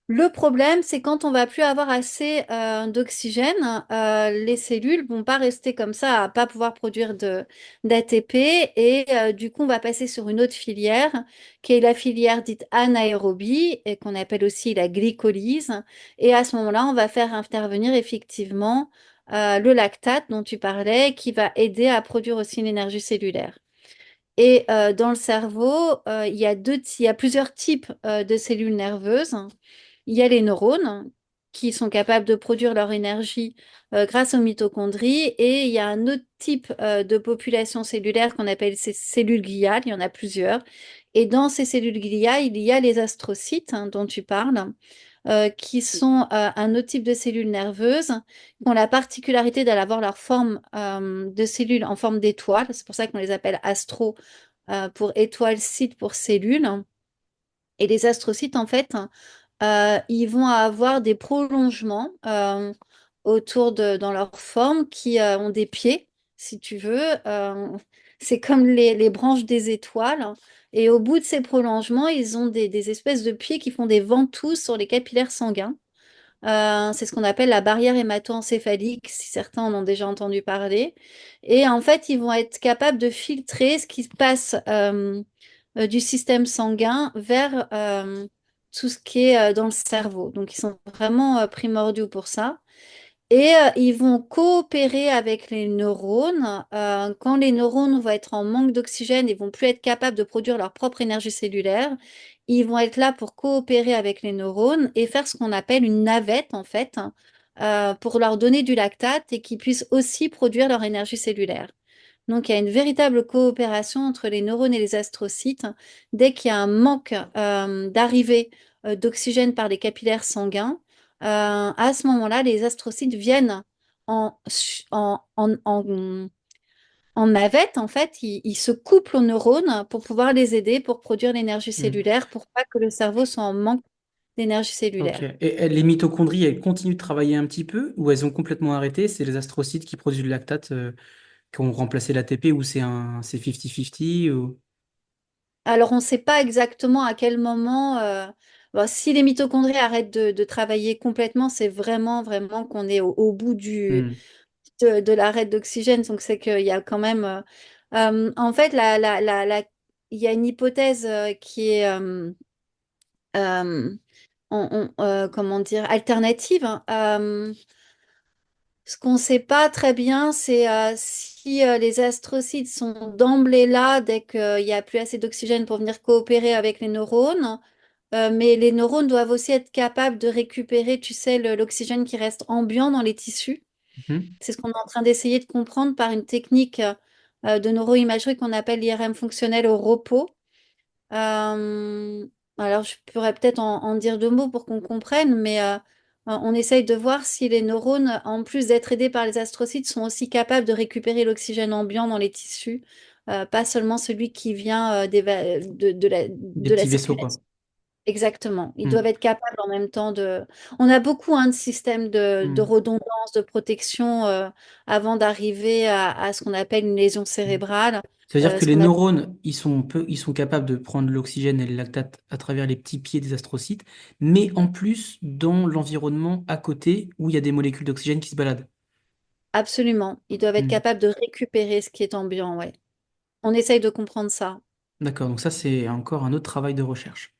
le problème, c'est quand on va plus avoir assez d'oxygène, les cellules vont pas rester comme ça à pas pouvoir produire d'ATP et du coup, on va passer sur une autre filière qui est la filière dite anaérobie et qu'on appelle aussi la glycolyse. Et à ce moment-là, on va faire intervenir effectivement le lactate dont tu parlais qui va aider à produire aussi une énergie cellulaire. Et dans le cerveau, il y a plusieurs types de cellules nerveuses. Il y a les neurones qui sont capables de produire leur énergie grâce aux mitochondries. Et il y a un autre type de population cellulaire qu'on appelle ces cellules gliales. Il y en a plusieurs. Et dans ces cellules gliales, il y a les astrocytes dont tu parles qui sont un autre type de cellules nerveuses, qui ont la particularité d'avoir leur forme de cellules en forme d'étoile. C'est pour ça qu'on les appelle astro pour étoile, cyte pour cellule. Et les astrocytes, en fait, ils vont avoir des prolongements autour dans leur forme qui ont des pieds, si tu veux. C'est comme les branches des étoiles. Et au bout de ces prolongements, ils ont des espèces de pieds qui font des ventouses sur les capillaires sanguins. C'est ce qu'on appelle la barrière hémato-encéphalique, si certains en ont déjà entendu parler. Et en fait, ils vont être capables de filtrer ce qui se passe du système sanguin vers tout ce qui est dans le cerveau. Donc, ils sont vraiment primordiaux pour ça. Et ils vont coopérer avec les neurones. Quand les neurones vont être en manque d'oxygène, ils vont plus être capables de produire leur propre énergie cellulaire. Ils vont être là pour coopérer avec les neurones et faire ce qu'on appelle une navette, en fait, pour leur donner du lactate et qu'ils puissent aussi produire leur énergie cellulaire. Donc, il y a une véritable coopération entre les neurones et les astrocytes. Dès qu'il y a un manque d'arrivée d'oxygène par les capillaires sanguins, à ce moment-là, les astrocytes viennent en, en, en, en, en navette, en fait, ils se couplent aux neurones pour pouvoir les aider pour produire l'énergie Mhm. cellulaire, pour pas que le cerveau soit en manque d'énergie Ok. cellulaire. Et les mitochondries, elles continuent de travailler un petit peu ou elles ont complètement arrêté? C'est les astrocytes qui produisent du lactate qui ont remplacé l'ATP ou c'est 50-50 ou... Alors, on ne sait pas exactement à quel moment, bon, si les mitochondries arrêtent de travailler complètement, c'est vraiment, vraiment qu'on est au bout Hmm. de l'arrêt d'oxygène. Donc, c'est qu'il y a quand même. En fait, il y a une hypothèse qui est, euh, comment dire, alternative, hein. Ce qu'on ne sait pas très bien, c'est si les astrocytes sont d'emblée là dès qu'il n'y a plus assez d'oxygène pour venir coopérer avec les neurones. Mais les neurones doivent aussi être capables de récupérer, tu sais, l'oxygène qui reste ambiant dans les tissus. Mhm. C'est ce qu'on est en train d'essayer de comprendre par une technique de neuroimagerie qu'on appelle l'IRM fonctionnel au repos. Euh, alors, je pourrais peut-être en dire deux mots pour qu'on comprenne, mais on essaye de voir si les neurones, en plus d'être aidés par les astrocytes, sont aussi capables de récupérer l'oxygène ambiant dans les tissus, pas seulement celui qui vient Des de la petits vaisseaux, quoi. circulation. Exactement. Ils doivent Mm. être capables en même temps de... On a beaucoup de systèmes de Mm. redondance, de protection avant d'arriver à ce qu'on appelle une lésion Mm. cérébrale. C'est-à-dire que Ce les qu'on appelle... neurones, ils sont capables de prendre l'oxygène et le lactate à travers les petits pieds des astrocytes, mais en plus dans l'environnement à côté où il y a des molécules d'oxygène qui se baladent. Absolument. Ils doivent être Mm. capables de récupérer ce qui est ambiant, ouais. On essaye de comprendre ça. D'accord, donc ça c'est encore un autre travail de recherche.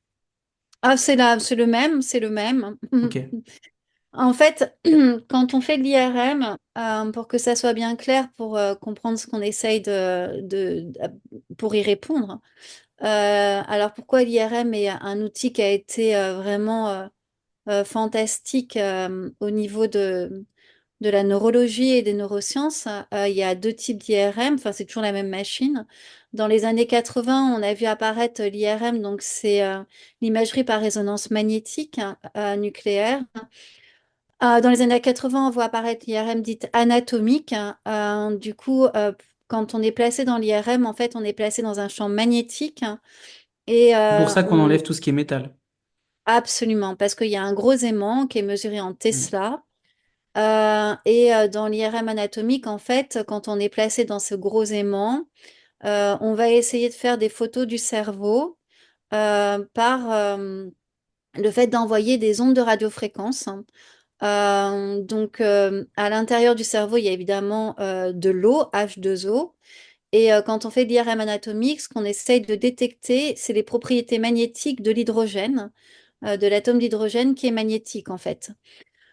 Ah, c'est là, c'est le même, c'est le même. Ok. En fait, quand on fait de l'IRM, pour que ça soit bien clair, pour comprendre ce qu'on essaye pour y répondre, alors pourquoi l'IRM est un outil qui a été vraiment fantastique au niveau de la neurologie et des neurosciences? Il y a deux types d'IRM, enfin c'est toujours la même machine. Dans les années 80, on a vu apparaître l'IRM, donc c'est l'imagerie par résonance magnétique nucléaire. Dans les années 80, on voit apparaître l'IRM dite anatomique. Du coup, quand on est placé dans l'IRM, en fait, on est placé dans un champ magnétique et C'est pour ça qu'on on enlève tout ce qui est métal. absolument parce qu'il y a un gros aimant qui est mesuré en Mm. Tesla. Dans l'IRM anatomique, en fait, quand on est placé dans ce gros aimant, on va essayer de faire des photos du cerveau par le fait d'envoyer des ondes de radiofréquence. À l'intérieur du cerveau, il y a évidemment de l'eau, H2O. Et quand on fait de l'IRM anatomique, ce qu'on essaye de détecter, c'est les propriétés magnétiques de l'hydrogène, de l'atome d'hydrogène qui est magnétique en fait.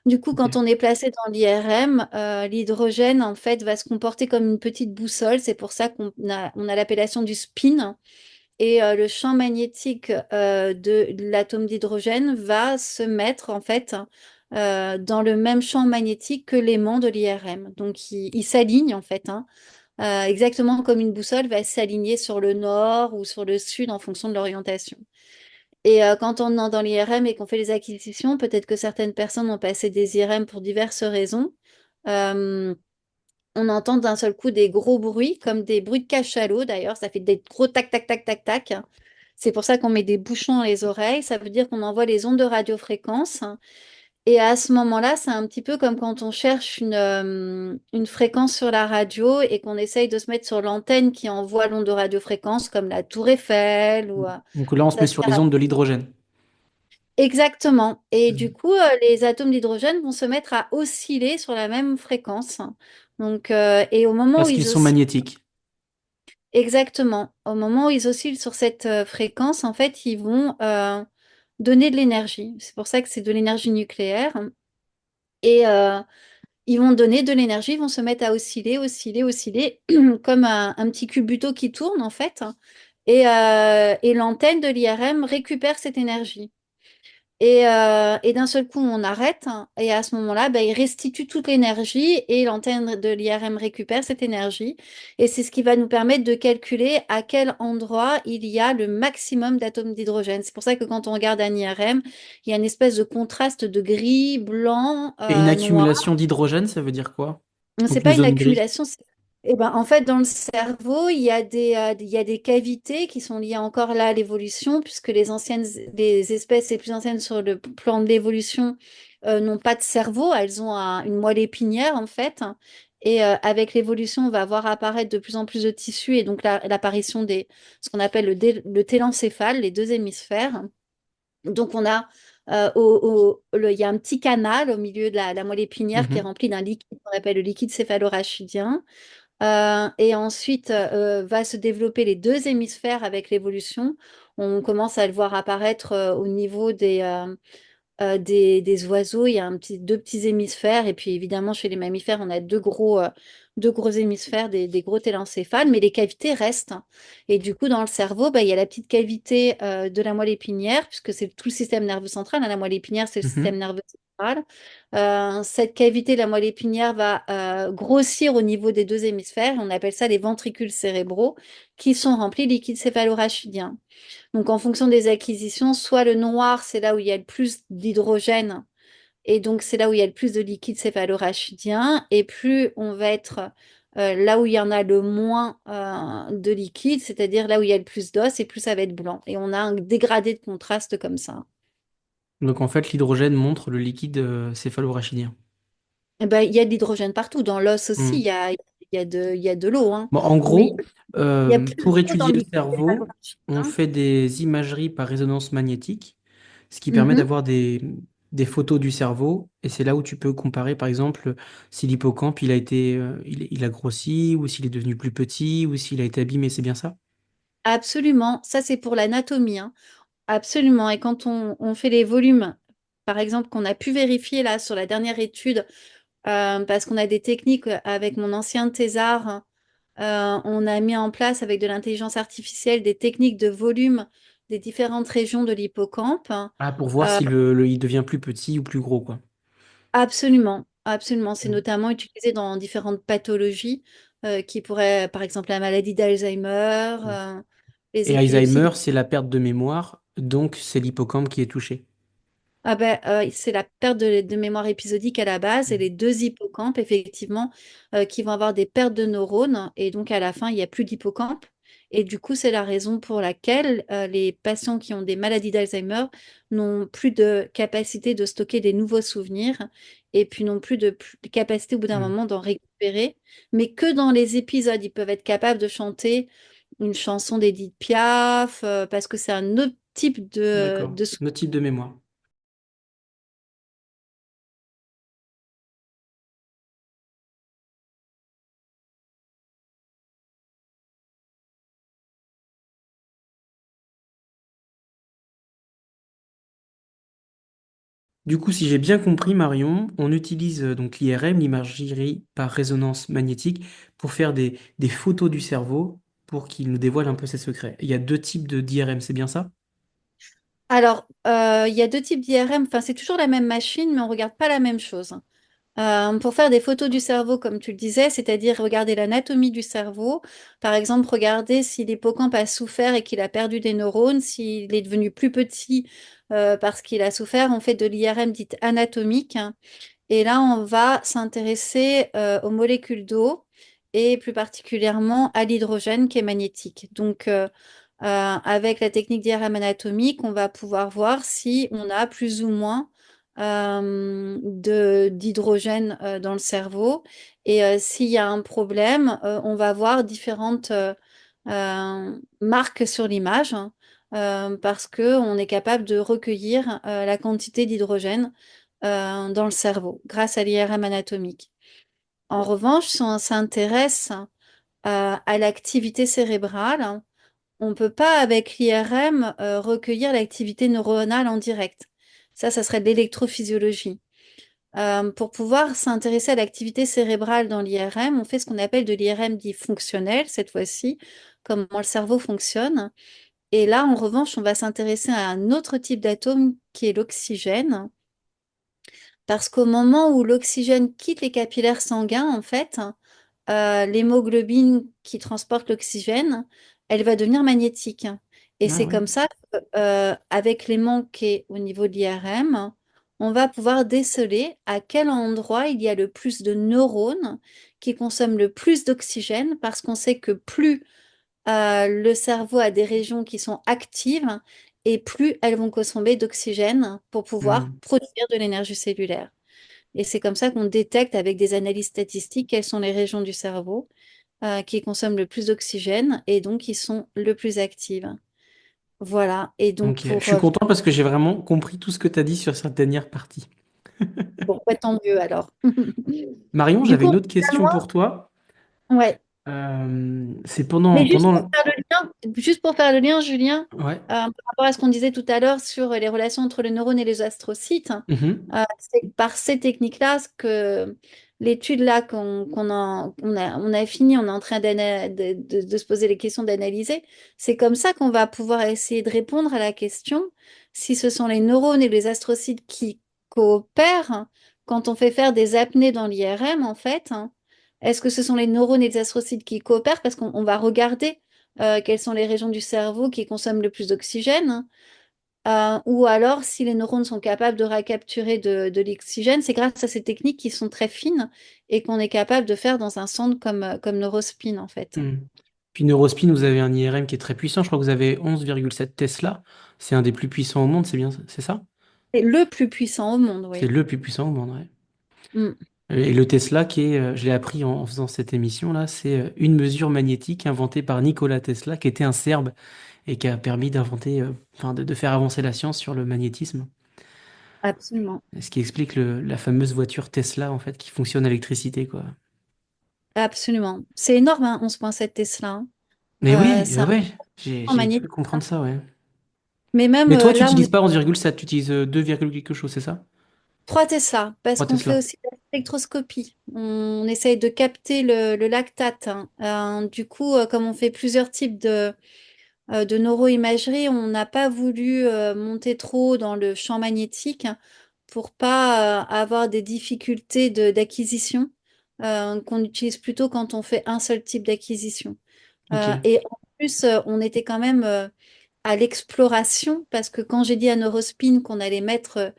Du coup, Ok. quand on est placé dans l'IRM, l'hydrogène en fait va se comporter comme une petite boussole. C'est pour ça on a l'appellation du spin. Et le champ magnétique de l'atome d'hydrogène va se mettre en fait dans le même champ magnétique que l'aimant de l'IRM. Donc il s'aligne en fait, hein, exactement comme une boussole va s'aligner sur le nord ou sur le sud en fonction de l'orientation. Et quand on est dans l'IRM et qu'on fait les acquisitions, peut-être que certaines personnes ont passé des IRM pour diverses raisons. Euh, on entend d'un seul coup des gros bruits, comme des bruits de cachalot d'ailleurs, ça fait des gros tac tac tac tac tac. C'est pour ça qu'on met des bouchons dans les oreilles. Ça veut dire qu'on envoie les ondes de radiofréquence. Et à ce moment-là, c'est un petit peu comme quand on cherche une fréquence sur la radio et qu'on essaye de se mettre sur l'antenne qui envoie l'onde de radiofréquence, comme la Tour Eiffel ou Donc là, on se met ça se sur fait les ondes de l'hydrogène. exactement. Et du Mm. coup, les atomes d'hydrogène vont se mettre à osciller sur la même fréquence. Donc, et au moment où Parce qu'ils ils sont oscillent magnétiques. exactement. Au moment où ils oscillent sur cette fréquence, en fait, ils vont donner de l'énergie. C'est pour ça que c'est de l'énergie nucléaire. Et ils vont donner de l'énergie, ils vont se mettre à osciller, osciller, osciller, comme un petit cubuto qui tourne, en fait. Et l'antenne de l'IRM récupère cette énergie. Et d'un seul coup, on arrête. Et à ce moment-là, ben, il restitue toute l'énergie et l'antenne de l'IRM récupère cette énergie. Et c'est ce qui va nous permettre de calculer à quel endroit il y a le maximum d'atomes d'hydrogène. C'est pour ça que quand on regarde un IRM, il y a une espèce de contraste de gris, blanc, Et une noir. accumulation d'hydrogène, ça veut dire quoi? C'est Donc une pas une zone grise. accumulation. Eh ben, en fait, dans le cerveau, il y a des cavités qui sont liées encore là à l'évolution, puisque les espèces les plus anciennes sur le plan de l'évolution n'ont pas de cerveau, elles ont une moelle épinière en fait. Et avec l'évolution, on va voir apparaître de plus en plus de tissus et donc l'apparition ce qu'on appelle le télencéphale, les deux hémisphères. Donc, on a, il y a un petit canal au milieu de la moelle épinière qui est Mhm. rempli d'un liquide qu'on appelle le liquide céphalorachidien. Et ensuite, va se développer les deux hémisphères avec l'évolution. On commence à le voir apparaître au niveau des oiseaux. Il y a deux petits hémisphères. Et puis, évidemment, chez les mammifères, on a deux gros. deux gros hémisphères, des gros télencéphales, mais les cavités restent. Et du coup, dans le cerveau, bah, il y a la petite cavité de la moelle épinière, puisque c'est tout le système nerveux central, hein. La moelle épinière, c'est le système Mhm. nerveux central. Cette cavité, la moelle épinière, va grossir au niveau des deux hémisphères. On appelle ça les ventricules cérébraux, qui sont remplis de liquide céphalorachidien. Donc, en fonction des acquisitions, soit le noir, c'est là où il y a le plus d'hydrogène, et donc c'est là où il y a le plus de liquide céphalorachidien, et plus on va être là où il y en a le moins de liquide, c'est-à-dire là où il y a le plus d'os, et plus ça va être blanc. Et on a un dégradé de contraste comme ça. Donc en fait, l'hydrogène montre le liquide céphalorachidien. Eh ben, il y a de l'hydrogène partout. Dans l'os aussi, Hmm. il y a de l'eau, hein. Bon, en Mais gros, il y a plus pour d'eau dans étudier le le liquide cerveau, on céphalorachidien. fait des imageries par résonance magnétique, ce qui permet Mhm. d'avoir des photos du cerveau. Et c'est là où tu peux comparer, par exemple, si l'hippocampe il a grossi, ou s'il est devenu plus petit, ou s'il a été abîmé. C'est bien ça? Absolument. Ça, c'est pour l'anatomie, hein. Absolument. Et quand on fait les volumes, par exemple, qu'on a pu vérifier là sur la dernière étude, parce qu'on a des techniques avec mon ancien thésard, on a mis en place avec de l'intelligence artificielle des techniques de volume des différentes régions de l'hippocampe. Ah, pour voir Euh, si il devient plus petit ou plus gros, quoi. Absolument, absolument. C'est Hmm. notamment utilisé dans différentes pathologies qui pourraient, par exemple, la maladie d'Alzheimer, les Et épilepsies. Alzheimer, c'est la perte de mémoire, donc c'est l'hippocampe qui est touché. Ah ben, c'est la perte de mémoire épisodique à la base et les deux hippocampes, effectivement, qui vont avoir des pertes de neurones. Et donc, à la fin, il n'y a plus d'hippocampe. Et du coup, c'est la raison pour laquelle les patients qui ont des maladies d'Alzheimer n'ont plus de capacité de stocker des nouveaux souvenirs et puis n'ont plus de capacité au bout d'un Hmm. moment d'en récupérer. Mais que dans les épisodes, ils peuvent être capables de chanter une chanson d'Edith Piaf parce que c'est un autre type D'accord. de Notre type de mémoire. Du coup, si j'ai bien compris, Marion, on utilise donc l'IRM, l'imagerie par résonance magnétique, pour faire des photos du cerveau pour qu'il nous dévoile un peu ses secrets. Il y a deux types de d'IRM, c'est bien ça? Alors, il y a deux types d'IRM. Enfin, c'est toujours la même machine, mais on ne regarde pas la même chose. Pour faire des photos du cerveau, comme tu le disais, c'est-à-dire regarder l'anatomie du cerveau, par exemple, regarder si l'hippocampe a souffert et qu'il a perdu des neurones, s'il est devenu plus petit parce qu'il a souffert, on fait de l'IRM dite anatomique. Et là, on va s'intéresser aux molécules d'eau et plus particulièrement à l'hydrogène qui est magnétique. Donc, avec la technique d'IRM anatomique, on va pouvoir voir si on a plus ou moins d'hydrogène dans le cerveau. Et s'il y a un problème, on va voir différentes marques sur l'image, hein, parce qu'on est capable de recueillir la quantité d'hydrogène dans le cerveau grâce à l'IRM anatomique. En revanche, si on s'intéresse à l'activité cérébrale, on ne peut pas avec l'IRM recueillir l'activité neuronale en direct. Ça serait de l'électrophysiologie. Pour pouvoir s'intéresser à l'activité cérébrale dans l'IRM, on fait ce qu'on appelle de l'IRM dit fonctionnel, cette fois-ci, comment le cerveau fonctionne. Et là, en revanche, on va s'intéresser à un autre type d'atome qui est l'oxygène. Parce qu'au moment où l'oxygène quitte les capillaires sanguins, en fait, l'hémoglobine qui transporte l'oxygène, elle va devenir magnétique. Et Ah c'est ouais. comme ça qu'avec les manqués au niveau de l'IRM, on va pouvoir déceler à quel endroit il y a le plus de neurones qui consomment le plus d'oxygène, parce qu'on sait que plus le cerveau a des régions qui sont actives et plus elles vont consommer d'oxygène pour pouvoir Hmm. produire de l'énergie cellulaire. Et c'est comme ça qu'on détecte avec des analyses statistiques quelles sont les régions du cerveau qui consomment le plus d'oxygène et donc qui sont le plus actives. Voilà. Et donc Ok. Je suis content parce que j'ai vraiment compris tout ce que tu as dit sur cette dernière partie. bon, bah, tant mieux alors. Marion, Du j'avais coup, une autre question finalement, pour toi. ouais. C'est Mais pendant le... juste pour faire le lien, Julien, Ouais. par rapport à ce qu'on disait tout à l'heure sur les relations entre le neurone et les astrocytes, Mhm. c'est par ces techniques-là que l'étude là on a fini, on est en train de se poser les questions d'analyser, c'est comme ça qu'on va pouvoir essayer de répondre à la question si ce sont les neurones et les astrocytes qui coopèrent quand on fait faire des apnées dans l'IRM, en fait. Est-ce que ce sont les neurones et les astrocytes qui coopèrent? Parce qu'on va regarder quelles sont les régions du cerveau qui consomment le plus d'oxygène. Ou alors, si les neurones sont capables de recapturer de l'oxygène, c'est grâce à ces techniques qui sont très fines et qu'on est capable de faire dans un centre comme Neurospin, en fait. Hmm. Puis Neurospin, vous avez un IRM qui est très puissant. Je crois que vous avez 11,7 Tesla. C'est un des plus puissants au monde, c'est bien, c'est ça? C'est le plus puissant au monde, C'est oui. le plus puissant au monde, ouais. Mm. Et le Tesla, qui est, je l'ai appris en faisant cette émission-là, c'est une mesure magnétique inventée par Nikola Tesla, qui était un Serbe et qui a permis d'inventer, enfin, de faire avancer la science sur le magnétisme. Absolument. Ce qui explique la fameuse voiture Tesla, en fait, qui fonctionne à l'électricité, quoi. Absolument. C'est énorme, hein, 11,7 Tesla. Mais oui, C'est un ouais, champ j'ai cru magnétique, comprendre hein. ça, ouais. Mais même Mais toi, tu là, on n'utilises est pas 11,7, tu utilises 2, quelque chose, c'est ça? 3 Tesla parce 3 qu'on fait Tesla. aussi de la spectroscopie. On essaye de capter le lactate, hein. Du coup, comme on fait plusieurs types de neuroimagerie, on n'a pas voulu monter trop dans le champ magnétique pour pas avoir des difficultés d'acquisition qu'on utilise plutôt quand on fait un seul type d'acquisition. Ok. Et en plus, on était quand même à l'exploration parce que quand j'ai dit à Neurospin qu'on allait mettre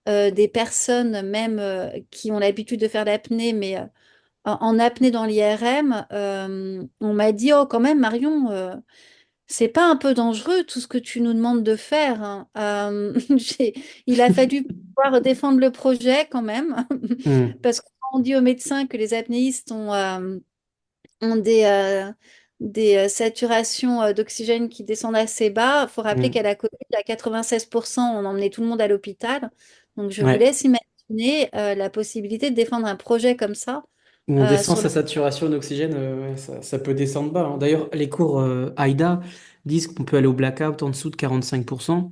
des personnes même qui ont l'habitude de faire l'apnée, mais en apnée dans l'IRM, on m'a dit, oh quand même Marion, c'est pas un peu dangereux tout ce que tu nous demandes de faire, hein. Il a fallu pouvoir défendre le projet quand même, Hmm, parce que quand on dit aux médecins que les apnéistes ont des saturations d'oxygène qui descendent assez bas, il faut rappeler hmm. qu'à la Covid, à 96%, on emmenait tout le monde à l'hôpital. Donc je vous Ouais. laisse imaginer la possibilité de défendre un projet comme ça Où on descend sur le... sa saturation d'oxygène, ouais, ça peut descendre bas, hein. D'ailleurs, les cours AIDA disent qu'on peut aller au blackout en dessous de 45%.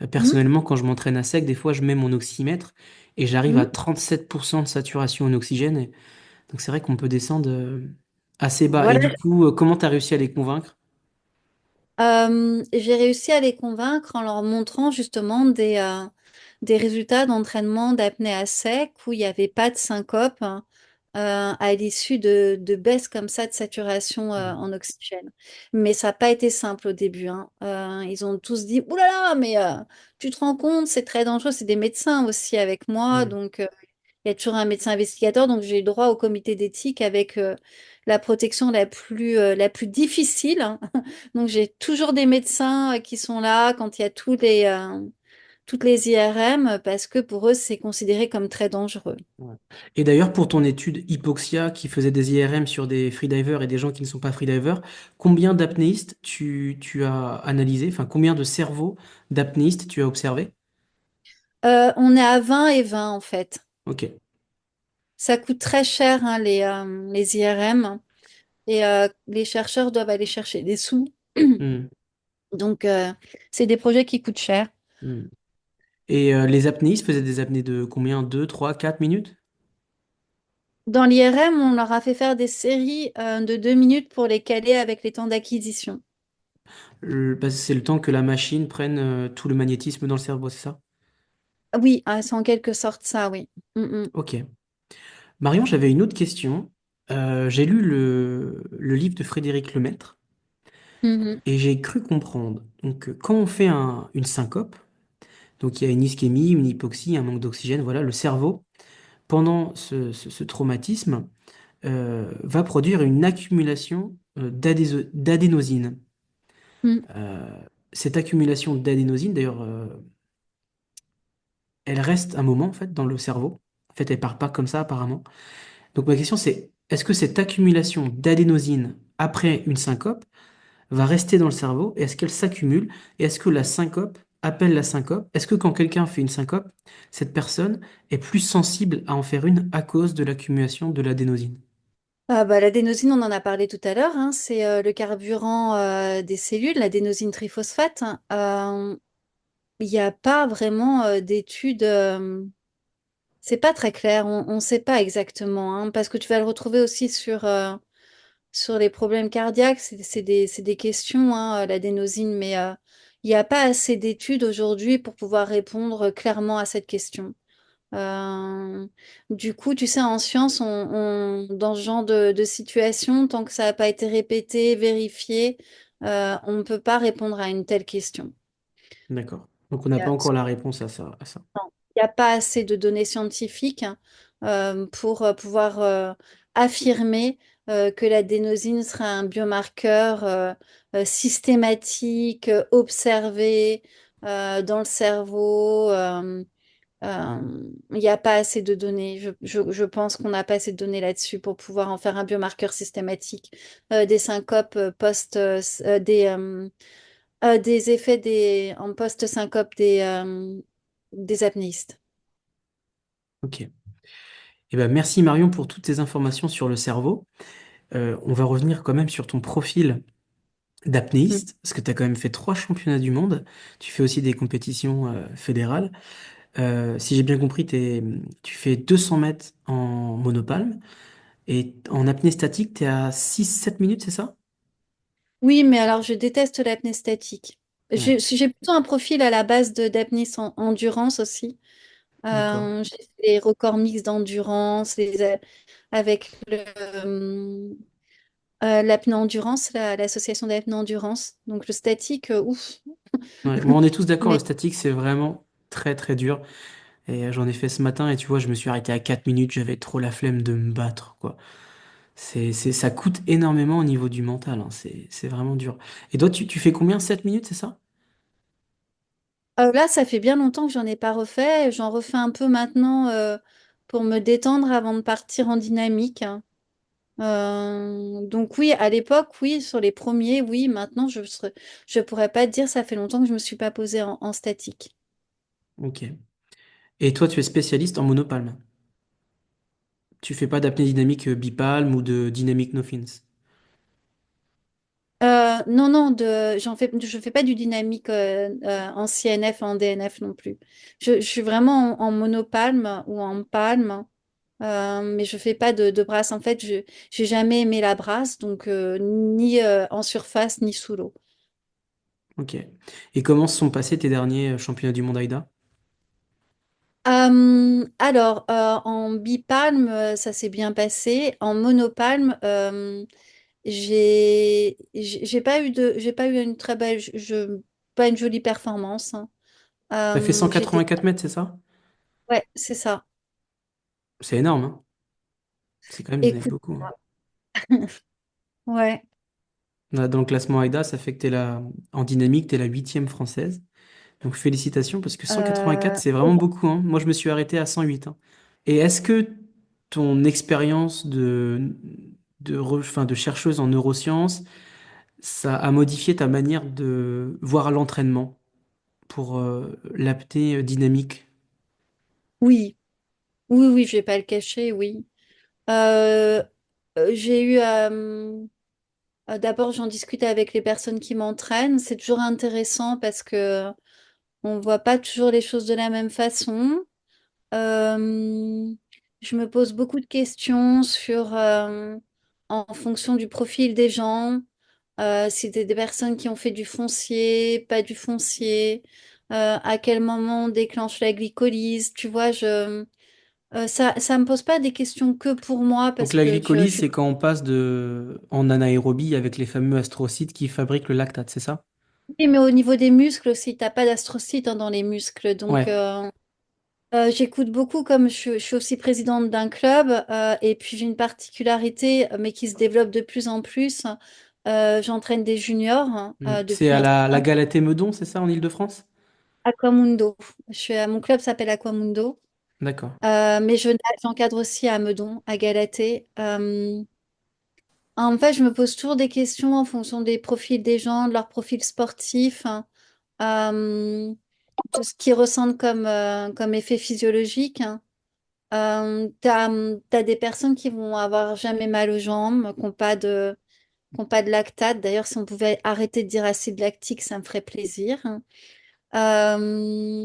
Hmm. Personnellement, quand je m'entraîne à sec, des fois, je mets mon oxymètre et j'arrive à Hmm. 37% de saturation en oxygène. Donc c'est vrai qu'on peut descendre assez bas. Et Voilà. du coup, comment tu as réussi à les convaincre? J'ai réussi à les convaincre en leur montrant justement des résultats d'entraînement d'apnée à sec où il n'y avait pas de syncope, hein, à l'issue de baisses comme ça de saturation en oxygène. Mais ça n'a pas été simple au début, hein. Ils ont tous dit, ouh là là, mais tu te rends compte, c'est très dangereux. C'est des médecins aussi avec moi, Hmm, donc il y a toujours un médecin investigateur, donc j'ai eu droit au comité d'éthique avec la protection la plus difficile, hein. Donc j'ai toujours des médecins qui sont là quand il y a toutes les IRM parce que pour eux, c'est considéré comme très dangereux. ouais. Et d'ailleurs, pour ton étude Hypoxia qui faisait des IRM sur des freedivers et des gens qui ne sont pas freedivers, combien d'apnéistes tu as analysé? Enfin, combien de cerveaux d'apnéistes tu as observé? On est à 20 et 20 en fait. Ok. Ça coûte très cher, hein, les IRM et les chercheurs doivent aller chercher des sous. Hmm, Donc c'est des projets qui coûtent cher. hmm. Et les apnéistes faisaient des apnées de combien? 2, 3, 4 minutes? Dans l'IRM, on leur a fait faire des séries de 2 minutes pour les caler avec les temps d'acquisition. Parce que c'est le temps que la machine prenne tout le magnétisme dans le cerveau, c'est ça? Oui, c'est en quelque sorte ça, oui. Mm, mm. Ok. Marion, j'avais une autre question. J'ai lu le livre de Frédéric Lemaître Mhm. et j'ai cru comprendre. Donc, quand on fait une syncope, donc il y a une ischémie, une hypoxie, un manque d'oxygène, voilà, le cerveau, pendant ce traumatisme, va produire une accumulation d'adénosine. Mm. Euh, Cette accumulation d'adénosine, d'ailleurs, elle reste un moment en fait dans le cerveau. En fait, elle part pas comme ça apparemment. Donc ma question c'est, est-ce que cette accumulation d'adénosine après une syncope va rester dans le cerveau? Est-ce qu'elle s'accumule? Et est-ce que la syncope appelle la syncope? Est-ce que quand quelqu'un fait une syncope, cette personne est plus sensible à en faire une à cause de l'accumulation de l'adénosine? Ah bah, l'adénosine, on en a parlé tout à l'heure, hein, c'est le carburant des cellules, l'adénosine triphosphate, hein. Il n'y a pas vraiment d'études c'est pas très clair, on ne sait pas exactement, hein, parce que tu vas le retrouver aussi sur les problèmes cardiaques, c'est des questions, hein, l'adénosine, mais il n'y a pas assez d'études aujourd'hui pour pouvoir répondre clairement à cette question. Euh, du coup, tu sais, en science, dans ce genre de situation, tant que ça n'a pas été répété, vérifié, on ne peut pas répondre à une telle question. D'accord. Donc on n'a pas encore la réponse à ça. Non, il n'y a pas assez de données scientifiques, hein, pour pouvoir affirmer que l'adénosine sera un biomarqueur systématique, observé dans le cerveau. Il n'y a pas assez de données. Je pense qu'on n'a pas assez de données là-dessus pour pouvoir en faire un biomarqueur systématique des syncopes des effets en post-syncope des apnéistes. Ok. Eh ben, merci Marion pour toutes ces informations sur le cerveau. On va revenir quand même sur ton profil Mm. d'apnéiste, parce que tu as quand même fait 3 championnats du monde. Tu fais aussi des compétitions fédérales. Si j'ai bien compris, tu fais 200 mètres en monopalme et en apnée statique, tu es à 6-7 minutes, c'est ça? Oui, mais alors je déteste l'apnée statique. Ouais, J'ai plutôt un profil à la base d'apnée sans endurance aussi. d'accord. J'ai fait des records mixtes d'endurance avec l'apnée endurance, l'association d'apnée endurance. Donc le statique, ouf. Ouais, bon, on est tous d'accord, le Mais statique, c'est vraiment très très dur. Et j'en ai fait ce matin et tu vois, je me suis arrêté à 4 minutes, j'avais trop la flemme de me battre, quoi. Ça coûte énormément au niveau du mental, hein. C'est vraiment dur. Et toi, tu fais combien? 7 minutes, c'est ça? là, ça fait bien longtemps que j'en ai pas refait. J'en refais un peu maintenant pour me détendre avant de partir en dynamique, hein. Donc oui, à l'époque, oui, sur les premiers, oui. Maintenant, je pourrais pas te dire, ça fait longtemps que je me suis pas posée en statique. Ok. Et toi, tu es spécialiste en monopalme. Tu fais pas d'apnée dynamique bipalme ou de dynamique no fins. Non, non, je fais pas du dynamique en CNF, en DNF non plus. Je suis vraiment en monopalme ou en palme, mais je fais pas de brasse. En fait, j'ai jamais aimé la brasse, donc ni en surface ni sous l'eau. Ok. Et comment se sont passés tes derniers championnats du monde AIDA? Alors, en bipalme, ça s'est bien passé. En monopalme, j'ai pas eu une très belle, pas une jolie performance, hein. T'as fait J'étais, 184 mètres, c'est ça? ouais, c'est ça. C'est énorme, hein? C'est quand même Écoute, beaucoup, hein. ouais, Là, dans le classement AIDA, ça fait que en dynamique, t'es la 8e française. Donc félicitations parce que 184, c'est oh, vraiment beaucoup, hein. Moi, je me suis arrêté à 108, hein. Et est-ce que ton expérience enfin, de chercheuse en neurosciences, ça a modifié ta manière de voir l'entraînement pour l'apnée dynamique? oui, oui, oui, je vais pas le cacher, oui. Euh, j'ai eu, d'abord, j'en discute avec les personnes qui m'entraînent. C'est toujours intéressant parce que on voit pas toujours les choses de la même façon. Euh, je me pose beaucoup de questions en fonction du profil des gens, si c'est des personnes qui ont fait du foncier, pas du foncier, à quel moment on déclenche la glycolyse. Tu vois, ça me pose pas des questions que pour moi Donc parce la que je glycolyse, suis. c'est quand on passe en anaérobie avec les fameux astrocytes qui fabriquent le lactate, c'est ça? Oui, mais au niveau des muscles aussi, t'as pas d'astrocytes, hein, dans les muscles, donc. Ouais. J'écoute beaucoup comme je suis aussi présidente d'un club et puis j'ai une particularité mais qui se développe de plus en plus. J'entraîne des juniors, hein, C'est depuis à maintenant la Galatée-Meudon, c'est ça, en Île-de-France? Aquamundo. Mon club s'appelle Aquamundo, D'accord. mais j'encadre aussi à Meudon, à Galatée. En fait, je me pose toujours des questions en fonction des profils des gens, de leur profil sportif, hein, euh, de ce qu'ils ressentent comme effet physiologique, hein. T'as des personnes qui vont avoir jamais mal aux jambes, qui ont pas de lactate. D'ailleurs, si on pouvait arrêter de dire acide lactique, ça me ferait plaisir, hein.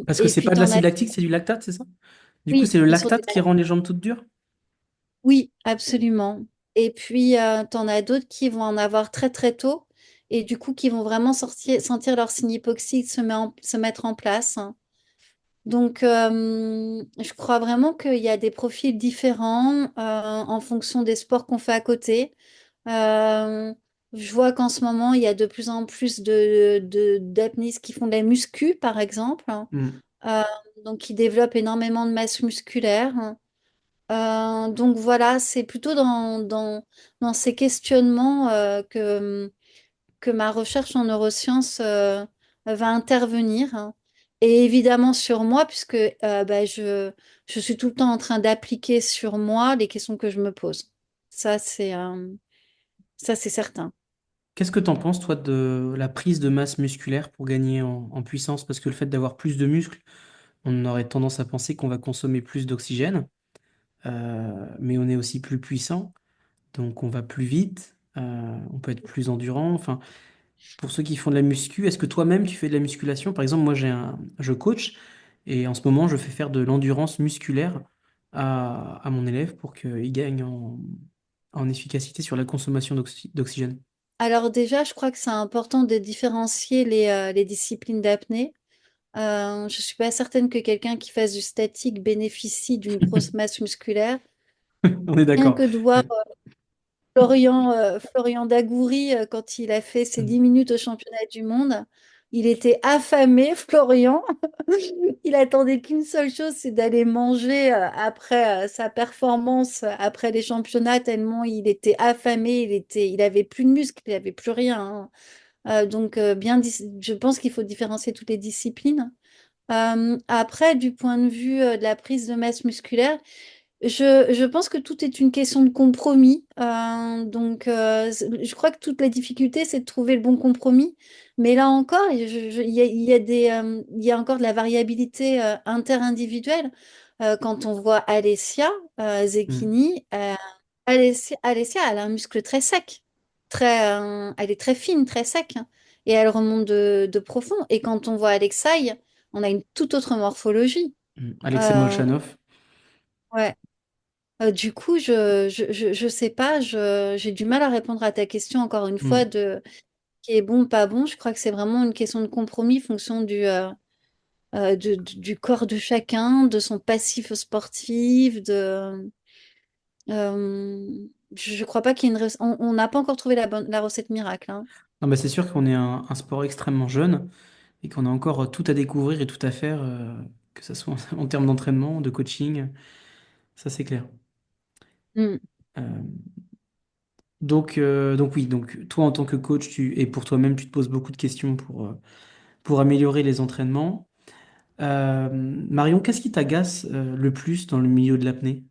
Parce que Et c'est puis, pas de t'en as. l'acide lactique, c'est du lactate, c'est ça? Du coup, Oui, c'est le sur des lactate qui rend les jambes toutes dures? Oui, absolument. Et puis, t'en as d'autres qui vont en avoir très très tôt et du coup qui vont vraiment sentir leur signe hypoxique se mettre en place. Donc, je crois vraiment qu'il y a des profils différents en fonction des sports qu'on fait à côté. Euh, je vois qu'en ce moment, il y a de plus en plus d'apnéistes qui font de la muscu, par exemple, Hmm. euh, donc qui développent énormément de masse musculaire. Donc voilà, c'est plutôt dans ces questionnements que ma recherche en neurosciences va intervenir, hein. Et évidemment sur moi, puisque bah, je suis tout le temps en train d'appliquer sur moi les questions que je me pose. Ça, ça, c'est certain. Qu'est-ce que tu en penses, toi, de la prise de masse musculaire pour gagner en puissance? Parce que le fait d'avoir plus de muscles, on aurait tendance à penser qu'on va consommer plus d'oxygène, mais on est aussi plus puissant, donc on va plus vite, on peut être plus endurant. Enfin, pour ceux qui font de la muscu, est-ce que toi-même tu fais de la musculation? Par exemple, moi je coach et en ce moment je fais faire de l'endurance musculaire à mon élève pour qu'il gagne en efficacité sur la consommation d'oxygène. Alors déjà, je crois que c'est important de différencier les disciplines d'apnée. Je suis pas certaine que quelqu'un qui fasse du statique bénéficie d'une grosse masse musculaire. On est Rien d'accord. que de voir Florian Dagoury, quand il a fait ses 10 Mm. minutes au championnat du monde, il était affamé, Florian. Il attendait qu'une seule chose, c'est d'aller manger après sa performance, après les championnats, tellement il était affamé, il avait plus de muscles, il avait plus rien, hein. Donc, je pense qu'il faut différencier toutes les disciplines. Après, du point de vue de la prise de masse musculaire, je pense que tout est une question de compromis. Je crois que toute la difficulté, c'est de trouver le bon compromis. Mais là encore, il y a encore de la variabilité interindividuelle. Quand on voit Alessia Mm. Zecchini, Alessia, elle a un muscle très sec. Elle est très fine, très sec, hein, et elle remonte de profond. Et quand on voit Alexei, on a une toute autre morphologie. Alexei Euh, Molchanov. ouais. Du coup, je sais pas, j'ai du mal à répondre à ta question encore une fois Mm. de qui est bon, pas bon. Je crois que c'est vraiment une question de compromis en fonction du corps de chacun, de son passif sportif, je crois pas qu'il y ait on n'a pas encore trouvé la recette miracle, hein. Non, bah, c'est sûr qu'on est un sport extrêmement jeune et qu'on a encore tout à découvrir et tout à faire, que ce soit en termes d'entraînement, de coaching, ça c'est clair. Mm. Euh, donc oui, donc toi en tant que coach, et pour toi-même, tu te poses beaucoup de questions pour améliorer les entraînements. Marion, qu'est-ce qui t'agace le plus dans le milieu de l'apnée?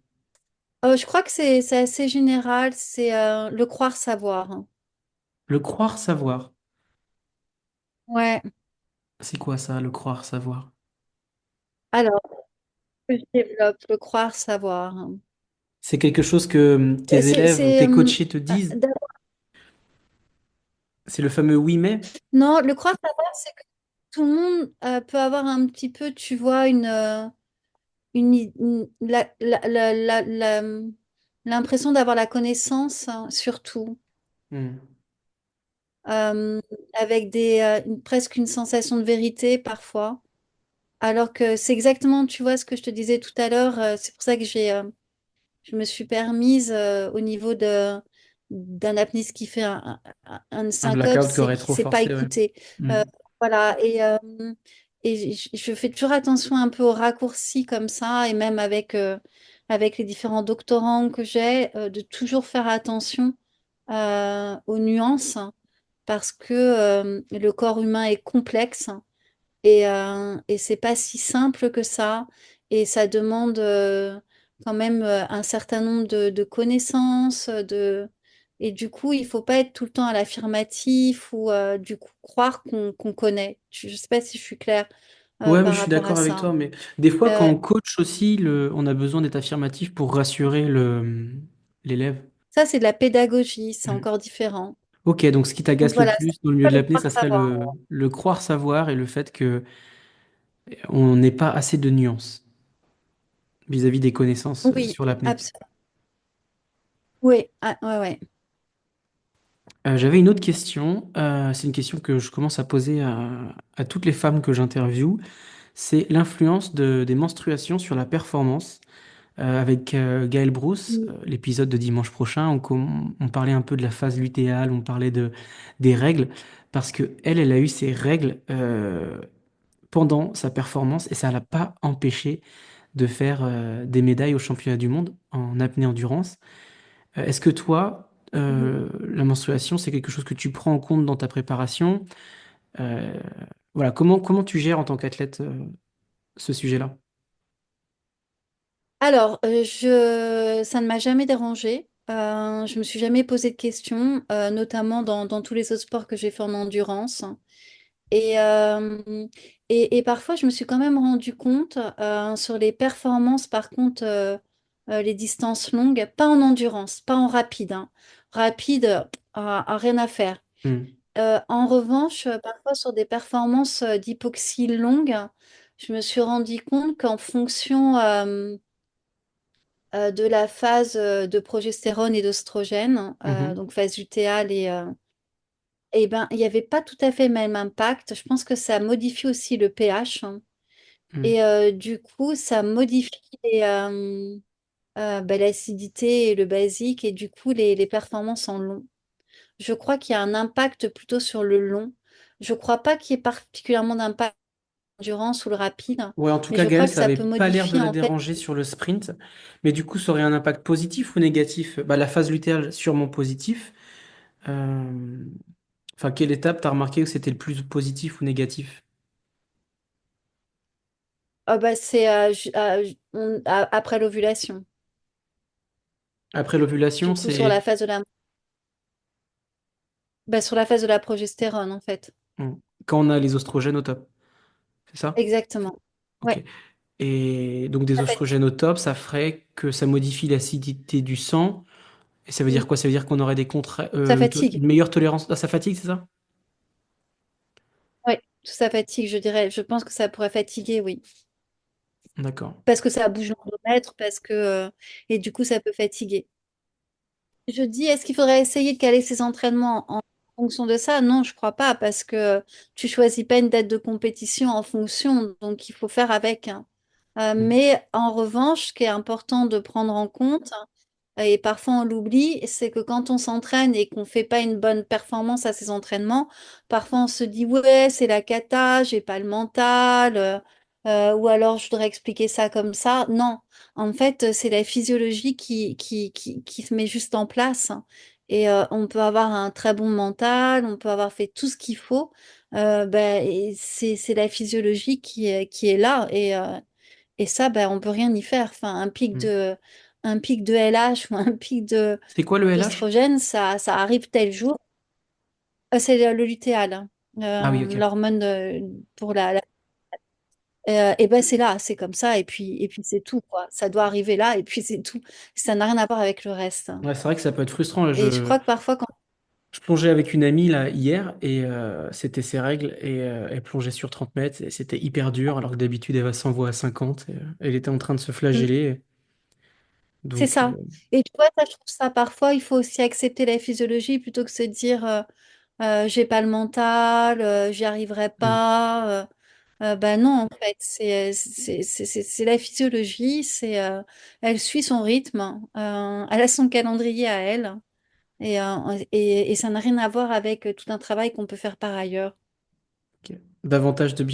Je crois que c'est assez général, c'est le croire savoir, hein. Le croire savoir. Ouais. C'est quoi ça, le croire savoir? Alors, que je développe le croire savoir, hein. C'est quelque chose que tes élèves ou tes coachés te disent? Euh, C'est le fameux oui mais? Non, le croire savoir, c'est que tout le monde peut avoir un petit peu, tu vois, l'impression d'avoir la connaissance, hein, sur tout, Hmm. euh, avec presque une sensation de vérité parfois. Alors que c'est exactement, tu vois, ce que je te disais tout à l'heure. C'est pour ça que je me suis permise au niveau d'un apnéiste qui fait un Un syncope, blackout qui c'est aurait qu'il ne trop sait pas forcé, ouais. écouter. Hmm. Euh, voilà, et je fais toujours attention un peu aux raccourcis comme ça, et même avec les différents doctorants que j'ai, de toujours faire attention aux nuances, parce que le corps humain est complexe. Et c'est pas si simple que ça. Et ça demande quand même un certain nombre de connaissances. Et du coup, il faut pas être tout le temps à l'affirmatif ou du coup croire qu'on connaît. Je sais pas si je suis claire Ouais, mais par je suis rapport à d'accord avec ça. toi, mais des fois, quand Euh, on coach aussi, on a besoin d'être affirmatif pour rassurer l'élève. Ça, c'est de la pédagogie, c'est Hmm. encore différent. Ok, donc ce qui Donc t'agace le voilà, c'est plus dans le milieu pas de le l'apnée, croire ça serait savoir. le croire savoir et le fait que on n'ait pas assez de nuances. vis-à-vis des connaissances Oui, sur l'apnée. absolument. Oui, ah, ouais, ouais. J'avais une autre question. C'est une question que je commence à poser à toutes les femmes que j'interviewe. C'est l'influence des menstruations sur la performance. Avec Gaël Brousse, Mm. l'épisode de dimanche prochain, on parlait un peu de la phase lutéale, on parlait des règles, parce que elle a eu ses règles pendant sa performance et ça l'a pas empêché de faire des médailles au championnat du monde en apnée endurance. Est-ce que toi, Mhm. la menstruation, c'est quelque chose que tu prends en compte dans ta préparation? Euh, voilà, comment tu gères en tant qu'athlète ce sujet-là? Alors, ça ne m'a jamais dérangée. Je me suis jamais posé de questions, notamment dans tous les autres sports que j'ai fait en endurance. Et, euh, et parfois, je me suis quand même rendu compte sur les performances, par contre, les distances longues, pas en endurance, pas en rapide, hein. Rapide, rien à faire. Hmm. En revanche, parfois sur des performances d'hypoxie longue, je me suis rendu compte qu'en fonction de la phase de progestérone et d'oestrogène, Mhm. donc phase lutéale et ben, il n'y avait pas tout à fait le même impact. Je pense que ça modifie aussi le pH, hein. Hmm. Et du coup, ça modifie ben, l'acidité et le basique et du coup les performances en long. Je crois qu'il y a un impact plutôt sur le long. Je crois pas qu'il y ait particulièrement d'impact sur l'endurance ou le rapide, Ouais, en tout mais cas, je Gaël, crois que ça ça avait peut pas l'air de modifier la en fait. déranger sur le sprint, mais du coup, ça aurait un impact positif ou négatif? Bah, la phase lutéale, sûrement positif. Euh, Enfin, quelle étape t'as remarqué que c'était le plus positif ou négatif? Ah bah, c'est après l'ovulation. Après l'ovulation, Du coup, sur c'est la phase de la, bah, sur la phase de la progestérone en fait. hmm, quand on a les oestrogènes au top, c'est ça? Exactement. Ok. Ouais. Et donc des Ça oestrogènes fatigue. au top, ça ferait que ça modifie l'acidité du sang. Et ça veut dire Mm. quoi? Ça veut dire qu'on aurait Ça fatigue. une meilleure tolérance. Ah, ça fatigue, c'est ça? Ouais. Ça fatigue, je dirais. Je pense que ça pourrait fatiguer, oui. D'accord. Parce que ça bouge l'endomètre, parce que et du coup ça peut fatiguer. Je dis, est-ce qu'il faudrait essayer de caler ses entraînements en fonction de ça? Non, je crois pas, parce que tu choisis pas une date de compétition en fonction, donc il faut faire avec, hein. Hmm. Mais en revanche, ce qui est important de prendre en compte, et parfois on l'oublie, c'est que quand on s'entraîne et qu'on fait pas une bonne performance à ses entraînements, parfois on se dit ouais, c'est la cata, j'ai pas le mental, ou alors je voudrais expliquer ça comme ça. Non, en fait, c'est la physiologie qui se met juste en place. Et on peut avoir un très bon mental, on peut avoir fait tout ce qu'il faut. Ben, et c'est la physiologie qui est là. Et ça, ben, on peut rien y faire. Enfin, Hmm. un pic de LH ou un pic C'est quoi le LH? d'oestrogène, ça arrive tel jour. C'est le lutéal, hein, Ah oui, ok. l'hormone pour et ben c'est là, c'est comme ça, et puis c'est tout, quoi. Ça doit arriver là, et puis c'est tout. Ça n'a rien à voir avec le reste. Ouais, c'est vrai que ça peut être frustrant. Là, Et je crois que parfois, quand je plongeais avec une amie là hier et c'était ses règles et elle plongeait sur 30 mètres et c'était hyper dur alors que d'habitude elle va 100 voix à 50 et, elle était en train de se Mm. flageller. C'est Donc, ça. Et tu vois, ça, je trouve ça parfois, il faut aussi accepter la physiologie plutôt que se dire j'ai pas le mental, j'y arriverai hmm, pas. Ben non, en fait, c'est la physiologie, elle suit son rythme, elle a son calendrier à elle, et ça n'a rien à voir avec tout un travail qu'on peut faire par ailleurs. ok. Davantage de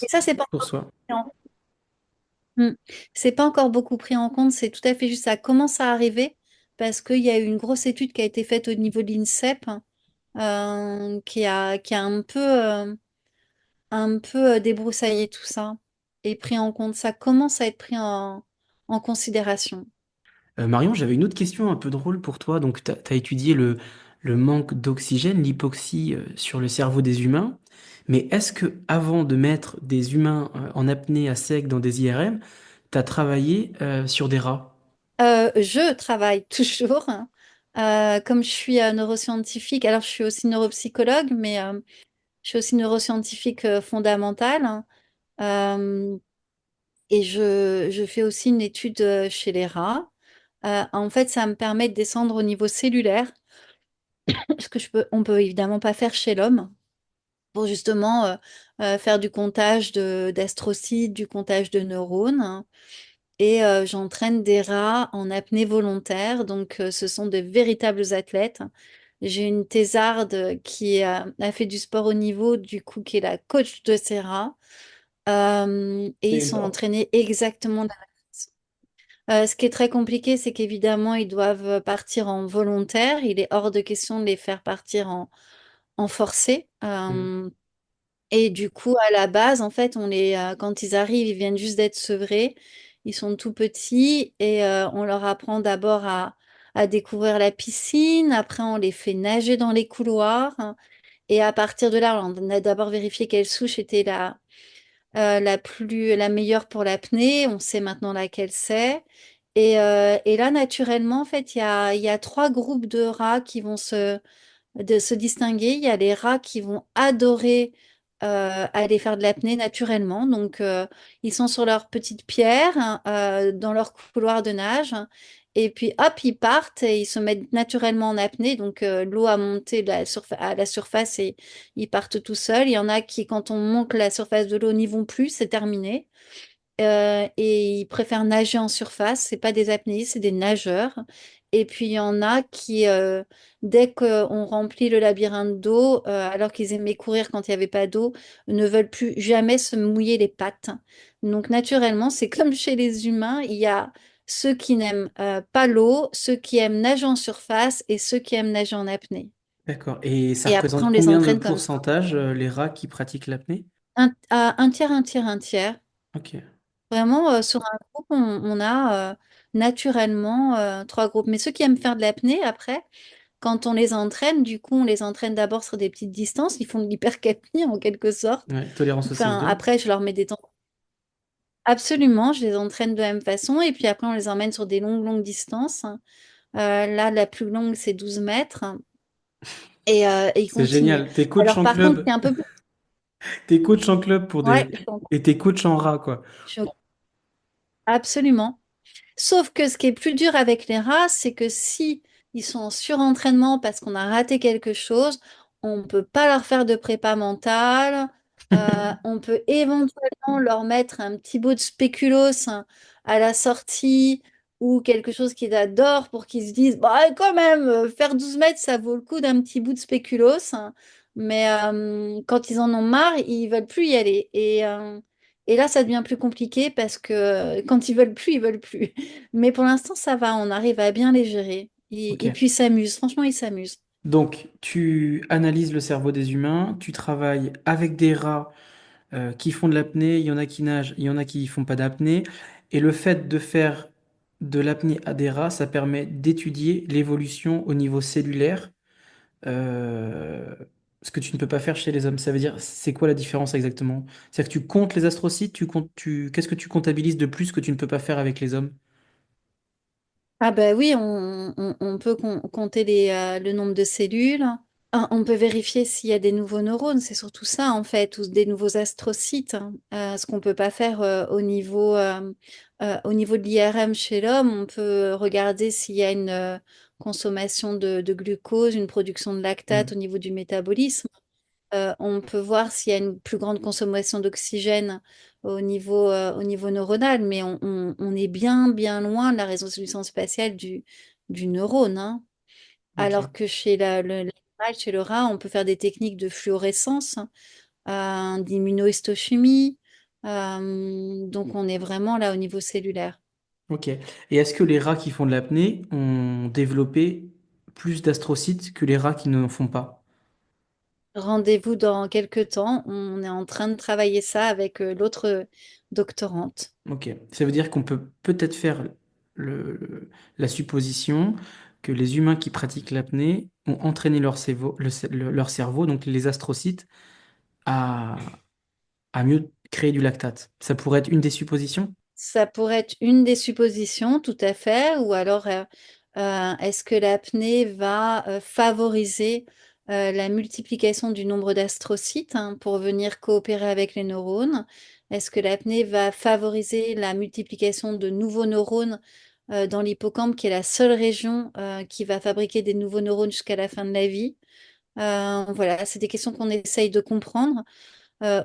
Et bienveillance ça, c'est pas pour encore soi. pris en- Mm. C'est pas encore beaucoup pris en compte, c'est tout à fait juste, ça commence à arriver parce qu'il y a eu une grosse étude qui a été faite au niveau de l'INSEP, qui a un peu débroussaillé tout ça et pris en compte. Ça commence à être pris en considération. Marion, j'avais une autre question un peu drôle pour toi. Donc, tu as étudié le manque d'oxygène, l'hypoxie sur le cerveau des humains. Mais est-ce que avant de mettre des humains en apnée à sec dans des IRM, tu as travaillé sur des rats? Je travaille toujours, hein. Comme je suis neuroscientifique, alors je suis aussi neuropsychologue, mais je suis aussi neuroscientifique fondamentale, hein. Et je fais aussi une étude chez les rats. En fait, ça me permet de descendre au niveau cellulaire, ce que on peut évidemment pas faire chez l'homme, pour justement faire du comptage d'astrocytes, du comptage de neurones, hein. Et j'entraîne des rats en apnée volontaire, donc ce sont de véritables athlètes. J'ai une thésarde qui a fait du sport au niveau, du coup, qui est la coach de ces rats. Et C'est ils sont énorme. entraînés exactement de la même façon. Ce qui est très compliqué, c'est qu'évidemment, ils doivent partir en volontaire. Il est hors de question de les faire partir en forcé. Mm. Et du coup, à la base, en fait, quand ils arrivent, ils viennent juste d'être sevrés. Ils sont tout petits et on leur apprend d'abord à découvrir la piscine. Après, on les fait nager dans les couloirs. Et à partir de là, on a d'abord vérifié quelle souche était la meilleure pour l'apnée. On sait maintenant laquelle c'est. Et là, naturellement, en fait, il y a trois groupes de rats qui vont de se distinguer. Il y a les rats qui vont adorer aller faire de l'apnée naturellement. Donc, ils sont sur leur petite pierre, hein, dans leur couloir de nage. Et puis, hop, ils partent et ils se mettent naturellement en apnée. Donc, l'eau a monté à la surface et ils partent tout seuls. Il y en a qui, quand on monte la surface de l'eau, n'y vont plus, c'est terminé. Et ils préfèrent nager en surface. C'est pas des apnéistes, c'est des nageurs. Et puis il y en a qui, dès qu'on remplit le labyrinthe d'eau, alors qu'ils aimaient courir quand il n'y avait pas d'eau, ne veulent plus jamais se mouiller les pattes. Donc naturellement, c'est comme chez les humains, il y a ceux qui n'aiment pas l'eau, ceux qui aiment nager en surface et ceux qui aiment nager en apnée. D'accord. Et ça Et après, on représente les combien de entraîne comme ça. pourcentage, les rats qui pratiquent l'apnée? Un tiers, un tiers, un tiers. Ok. Vraiment, sur un groupe, on a naturellement trois groupes. Mais ceux qui aiment faire de l'apnée, après, quand on les entraîne, du coup, on les entraîne d'abord sur des petites distances. Ils font de l'hypercapnie en quelque sorte. Ouais. Tolérance au Enfin, CO2. après, je leur mets des temps. Absolument, je les entraîne de la même façon. Et puis après, on les emmène sur des longues, longues distances. Là, la plus longue, c'est 12 mètres. Et ils C'est continuent. génial. T'es coach Alors, en par contre, club. c'est un peu plus... T'es coach en club pour Ouais, des... Et t'es coach en rat, quoi. absolument. Sauf que ce qui est plus dur avec les rats, c'est que si ils sont en surentraînement parce qu'on a raté quelque chose, on ne peut pas leur faire de prépa mentale. On peut éventuellement leur mettre un petit bout de spéculoos, hein, à la sortie ou quelque chose qu'ils adorent pour qu'ils se disent, bah quand même, faire 12 mètres, ça vaut le coup d'un petit bout de spéculoos, hein. Mais quand ils en ont marre, ils veulent plus y aller. Et là, ça devient plus compliqué parce que quand ils veulent plus, ils veulent plus. Mais pour l'instant, ça va, on arrive à bien les gérer. Et Ok. puis ils s'amusent, franchement, ils s'amusent. Donc, tu analyses le cerveau des humains, tu travailles avec des rats qui font de l'apnée, il y en a qui nagent, il y en a qui font pas d'apnée. Et le fait de faire de l'apnée à des rats, ça permet d'étudier l'évolution au niveau cellulaire, euh, ce que tu ne peux pas faire chez les hommes. Ça veut dire, c'est quoi la différence exactement? C'est-à-dire que tu comptes les astrocytes, qu'est-ce que tu comptabilises de plus que tu ne peux pas faire avec les hommes? Ah bah oui, on peut compter le nombre de cellules. On peut vérifier s'il y a des nouveaux neurones, c'est surtout ça en fait, ou des nouveaux astrocytes, hein. Ce qu'on peut pas faire au niveau de l'IRM chez l'homme, on peut regarder s'il y a une consommation de glucose, une production de lactate au Hmm. niveau du métabolisme. On peut voir s'il y a une plus grande consommation d'oxygène au niveau neuronal, mais on est bien, bien loin de la résolution spatiale du neurone, hein. Ok. Alors que chez l'animal, chez le rat, on peut faire des techniques de fluorescence, d'immunohistochimie. Donc on est vraiment là au niveau cellulaire. Ok. Et est-ce que les rats qui font de l'apnée ont développé plus d'astrocytes que les rats qui ne en font pas? Rendez-vous dans quelques temps. On est en train de travailler ça avec l'autre doctorante. Ok. Ça veut dire qu'on peut peut-être faire la supposition que les humains qui pratiquent l'apnée ont entraîné leur cerveau, leur cerveau, donc les astrocytes, à, à mieux créer du lactate. Ça pourrait être une des suppositions? Ça pourrait être une des suppositions, tout à fait. Ou alors, est-ce que l'apnée va favoriser la multiplication du nombre d'astrocytes, hein, pour venir coopérer avec les neurones? Est-ce que l'apnée va favoriser la multiplication de nouveaux neurones dans l'hippocampe, qui est la seule région qui va fabriquer des nouveaux neurones jusqu'à la fin de la vie? Voilà, c'est des questions qu'on essaye de comprendre.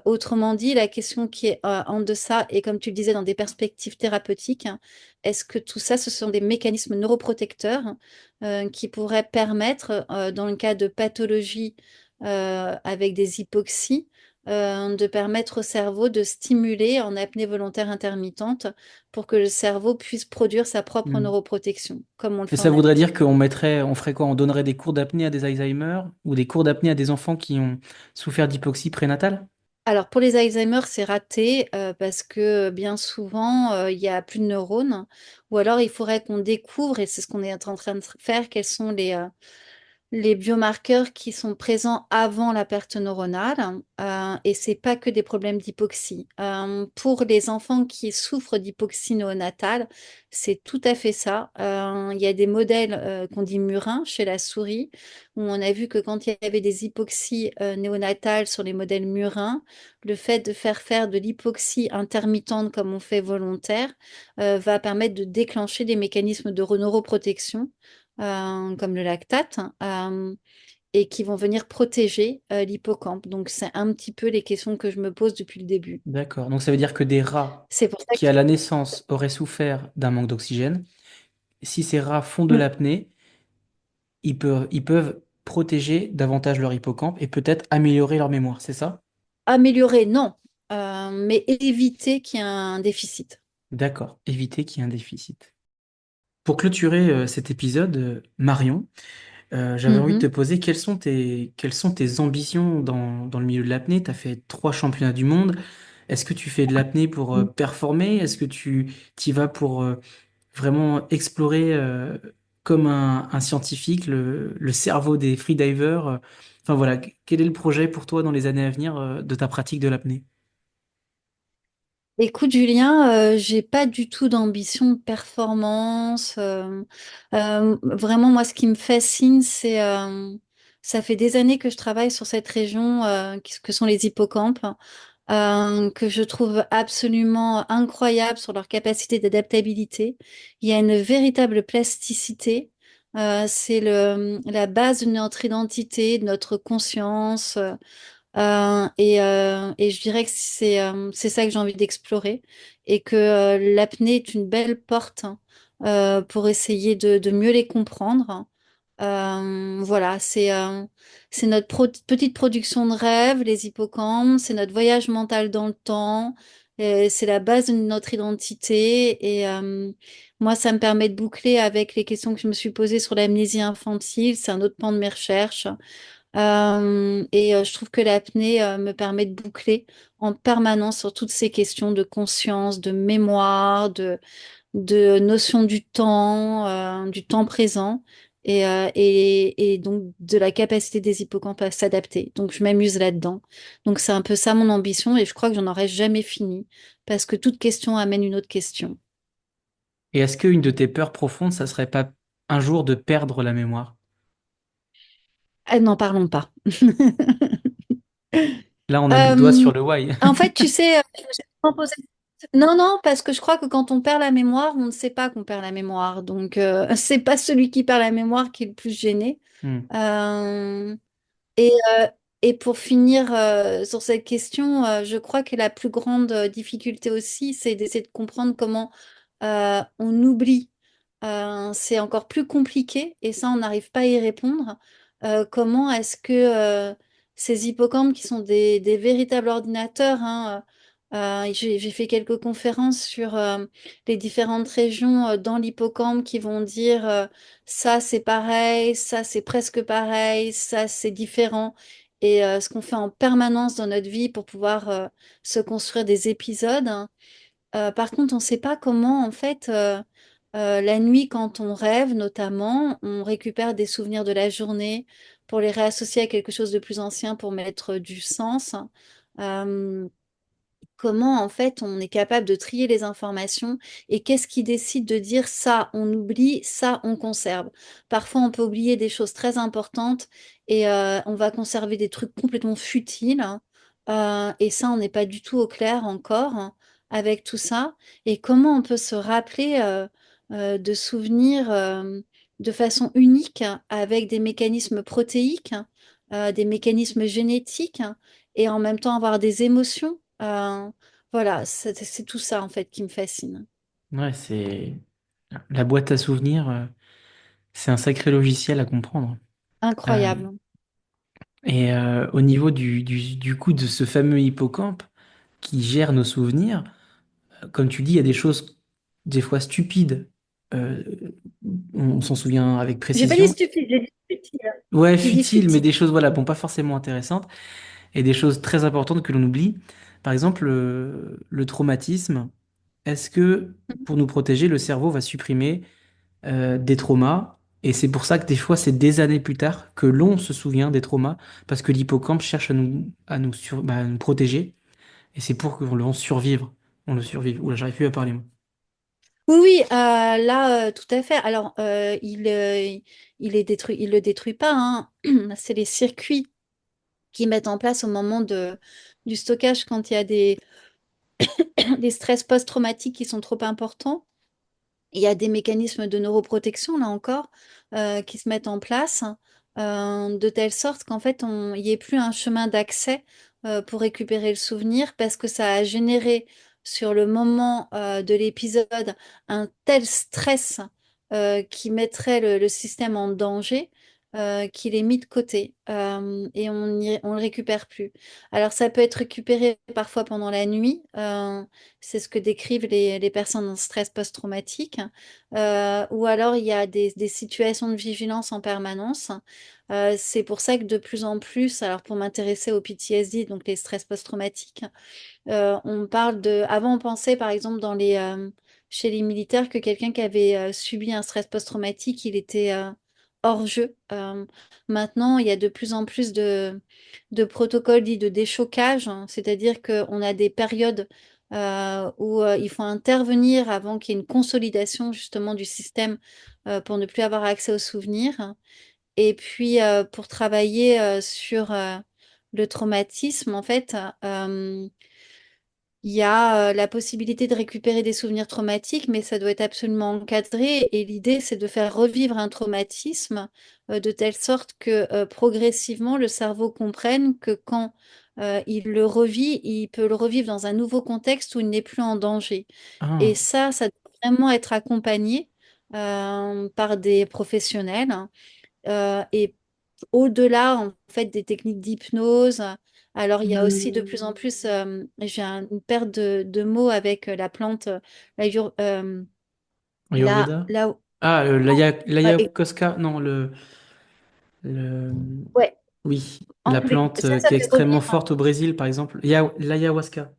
Autrement dit, la question qui est en deçà, et comme tu le disais, dans des perspectives thérapeutiques, hein, est-ce que tout ça, ce sont des mécanismes neuroprotecteurs qui pourraient permettre, dans le cas de pathologies avec des hypoxies, de permettre au cerveau de stimuler en apnée volontaire intermittente pour que le cerveau puisse produire sa propre Hmm. neuroprotection, comme on le Et fait ça en voudrait apnée. dire on ferait quoi? On donnerait des cours d'apnée à des Alzheimer ou des cours d'apnée à des enfants qui ont souffert d'hypoxie prénatale? Alors pour les Alzheimer, c'est raté parce que bien souvent, il y a plus de neurones. Ou alors il faudrait qu'on découvre, et c'est ce qu'on est en train de faire, quels sont les biomarqueurs qui sont présents avant la perte neuronale, et c'est pas que des problèmes d'hypoxie. Pour les enfants qui souffrent d'hypoxie néonatale, c'est tout à fait ça. Il y a des modèles qu'on dit murins chez la souris, où on a vu que quand il y avait des hypoxies néonatales sur les modèles murins, le fait de faire de l'hypoxie intermittente comme on fait volontaire va permettre de déclencher des mécanismes de neuroprotection comme le lactate, et qui vont venir protéger l'hippocampe. Donc, c'est un petit peu les questions que je me pose depuis le début. D'accord. Donc ça veut dire que des rats C'est pour ça qui à la que... naissance auraient souffert d'un manque d'oxygène, si ces rats font de Mm. l'apnée, ils peuvent protéger davantage leur hippocampe et peut-être améliorer leur mémoire, c'est ça? Améliorer, non, mais éviter qu'il y ait un déficit. D'accord. Éviter qu'il y ait un déficit. Pour clôturer cet épisode, Marion, j'avais envie de te Mhm. poser quelles sont tes ambitions dans le milieu de l'apnée? Tu as fait 3 championnats du monde. Est-ce que tu fais de l'apnée pour performer? Est-ce que tu y vas pour vraiment explorer comme un scientifique le cerveau des freedivers? Enfin voilà, quel est le projet pour toi dans les années à venir de ta pratique de l'apnée? Écoute, Julien, j'ai pas du tout d'ambition de performance. Vraiment, moi, ce qui me fascine, ça fait des années que je travaille sur cette région que sont les hippocampes, que je trouve absolument incroyable sur leur capacité d'adaptabilité. Il y a une véritable plasticité. C'est la base de notre identité, de notre conscience. Et je dirais que c'est ça que j'ai envie d'explorer, et que l'apnée est une belle porte, hein, pour essayer de mieux les comprendre. Voilà, c'est notre petite production de rêve, les hippocampes, c'est notre voyage mental dans le temps, c'est la base de notre identité. Et moi, ça me permet de boucler avec les questions que je me suis posées sur l'amnésie infantile. C'est un autre pan de mes recherches. Et je trouve que l'apnée me permet de boucler en permanence sur toutes ces questions de conscience, de mémoire, de notion du temps présent, et donc de la capacité des hippocampes à s'adapter. Donc je m'amuse là-dedans. Donc c'est un peu ça mon ambition, et je crois que j'en aurai jamais fini parce que toute question amène une autre question. Et est-ce qu'une de tes peurs profondes, ça serait pas un jour de perdre la mémoire? Ah, n'en parlons pas. Là, on a mis le doigt Euh, sur le why. En fait, tu sais, non, non, parce que je crois que quand on perd la mémoire, on ne sait pas qu'on perd la mémoire. Donc, c'est pas celui qui perd la mémoire qui est le plus gêné. Hmm. Euh, et, euh, et pour finir sur cette question, je crois que la plus grande difficulté aussi, c'est d'essayer de comprendre comment on oublie. C'est encore plus compliqué, et ça, on n'arrive pas à y répondre. Comment est-ce que ces hippocampes, qui sont des véritables ordinateurs, hein, j'ai fait quelques conférences sur les différentes régions dans l'hippocampe qui vont dire ça c'est pareil, ça c'est presque pareil, ça c'est différent. Et ce qu'on fait en permanence dans notre vie pour pouvoir se construire des épisodes, hein. Par contre, on ne sait pas comment, en fait, la nuit, quand on rêve, notamment, on récupère des souvenirs de la journée pour les réassocier à quelque chose de plus ancien pour mettre du sens. Euh, Comment, en fait, on est capable de trier les informations, et qu'est-ce qui décide de dire ça, on oublie, ça, on conserve. Parfois, on peut oublier des choses très importantes, et on va conserver des trucs complètement futiles, hein. Et ça, on n'est pas du tout au clair encore hein, avec tout ça. Et comment on peut se rappeler de souvenirs de façon unique hein, avec des mécanismes protéiques, des mécanismes génétiques et en même temps avoir des émotions. Voilà, c'est tout ça en fait qui me fascine. Ouais, c'est la boîte à souvenirs, c'est un sacré logiciel à comprendre. Euh, Incroyable. et au niveau du coup de ce fameux hippocampe qui gère nos souvenirs, comme tu dis, il y a des choses des fois stupides. Euh, on s'en souvient avec J'ai pas dit précision. stupide, j'ai dit futile. Ouais, J'ai dit futiles, mais futile. des choses, voilà, bon, pas forcément intéressantes, et des choses très importantes que l'on oublie. Par exemple, le traumatisme. Est-ce que pour nous protéger, le cerveau va supprimer des traumas? Et c'est pour ça que des fois, c'est des années plus tard que l'on se souvient des traumas, parce que l'hippocampe cherche à nous protéger, et c'est pour qu'on le survivre. On le survive. Oula, j'arrive plus à parler, moi. Oui, oui, là, tout à fait. Alors, il est détruit, il le détruit pas, hein. C'est les circuits qui mettent en place au moment du stockage quand il y a des stress post-traumatiques qui sont trop importants. Il y a des mécanismes de neuroprotection, là encore, qui se mettent en place de telle sorte qu'en fait, il n'y ait plus un chemin d'accès pour récupérer le souvenir parce que ça a généré sur le moment de l'épisode un tel stress qui mettrait le système en danger. Qu'il est mis de côté et on le récupère plus. Alors ça peut être récupéré parfois pendant la nuit, c'est ce que décrivent les personnes en stress post-traumatique. Ou alors il y a des situations de vigilance en permanence. C'est pour ça que de plus en plus, alors pour m'intéresser au PTSD, donc les stress post-traumatiques, on parle de. Avant, on pensait par exemple chez les militaires que quelqu'un qui avait subi un stress post-traumatique, il était hors jeu. Maintenant, il y a de plus en plus de protocoles dits de déchocage, hein, c'est-à-dire qu'on a des périodes où il faut intervenir avant qu'il y ait une consolidation justement du système pour ne plus avoir accès aux souvenirs. Et puis pour travailler sur le traumatisme, en fait. Il y a la possibilité de récupérer des souvenirs traumatiques, mais ça doit être absolument encadré. Et l'idée, c'est de faire revivre un traumatisme de telle sorte que progressivement, le cerveau comprenne que quand il le revit, il peut le revivre dans un nouveau contexte où il n'est plus en danger. Et Ah, ça doit vraiment être accompagné par des professionnels. Et au-delà, en fait, des techniques d'hypnose, alors il y a aussi de plus en plus, une perte de mots avec la plante, la, yur- Ayurveda? la- Ah, euh, et- l'ayahuasca, non, le, ouais, oui, la anglais. plante Ça qui est fait extrêmement revenir. forte au Brésil, par exemple. L'ayahuasca.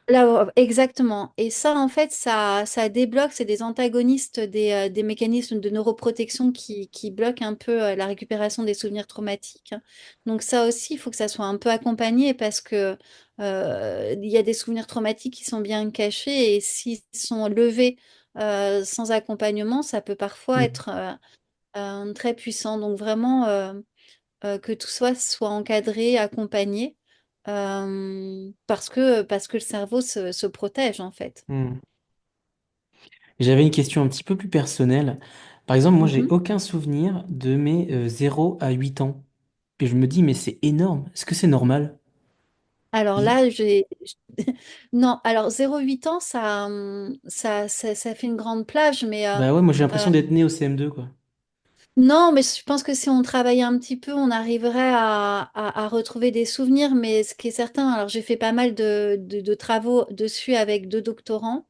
Là, exactement. Et ça, en fait, ça débloque, c'est des antagonistes des mécanismes de neuroprotection qui bloquent un peu la récupération des souvenirs traumatiques. Donc ça aussi, il faut que ça soit un peu accompagné parce que il y a des souvenirs traumatiques qui sont bien cachés et s'ils sont levés sans accompagnement, ça peut parfois Mm. être très puissant. Donc vraiment, que tout soit encadré, accompagné, parce que le cerveau se protège en fait. Mm. J'avais une question un petit peu plus personnelle. Par exemple, moi, j'ai Mhm. aucun souvenir de mes 0 à 8 ans. Et je me dis, mais c'est énorme. Est-ce que c'est normal? Alors Il- là, Non, alors 0,8 ans, ça fait une grande plage, mais Bah ouais, moi, j'ai euh, l'impression d'être né au CM2, quoi. non, mais je pense que si on travaillait un petit peu, on arriverait à retrouver des souvenirs, mais ce qui est certain, alors j'ai fait pas mal de travaux dessus avec deux doctorants.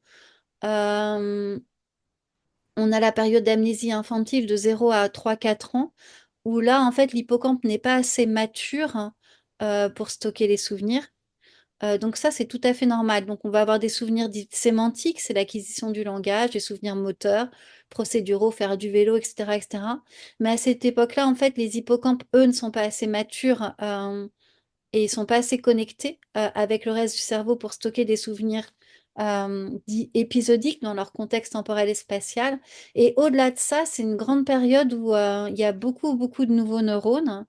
Euh, on a la période d'amnésie infantile de 0 à 3, 4 ans, où là, en fait, l'hippocampe n'est pas assez mature pour stocker les souvenirs. Donc ça, c'est tout à fait normal. Donc on va avoir des souvenirs dits sémantiques, c'est l'acquisition du langage, des souvenirs moteurs, procéduraux, faire du vélo, etc., etc. Mais à cette époque-là, en fait, les hippocampes, eux, ne sont pas assez matures et ils sont pas assez connectés avec le reste du cerveau pour stocker des souvenirs dits épisodiques dans leur contexte temporel et spatial. Et au-delà de ça, c'est une grande période où il y a beaucoup, beaucoup de nouveaux neurones.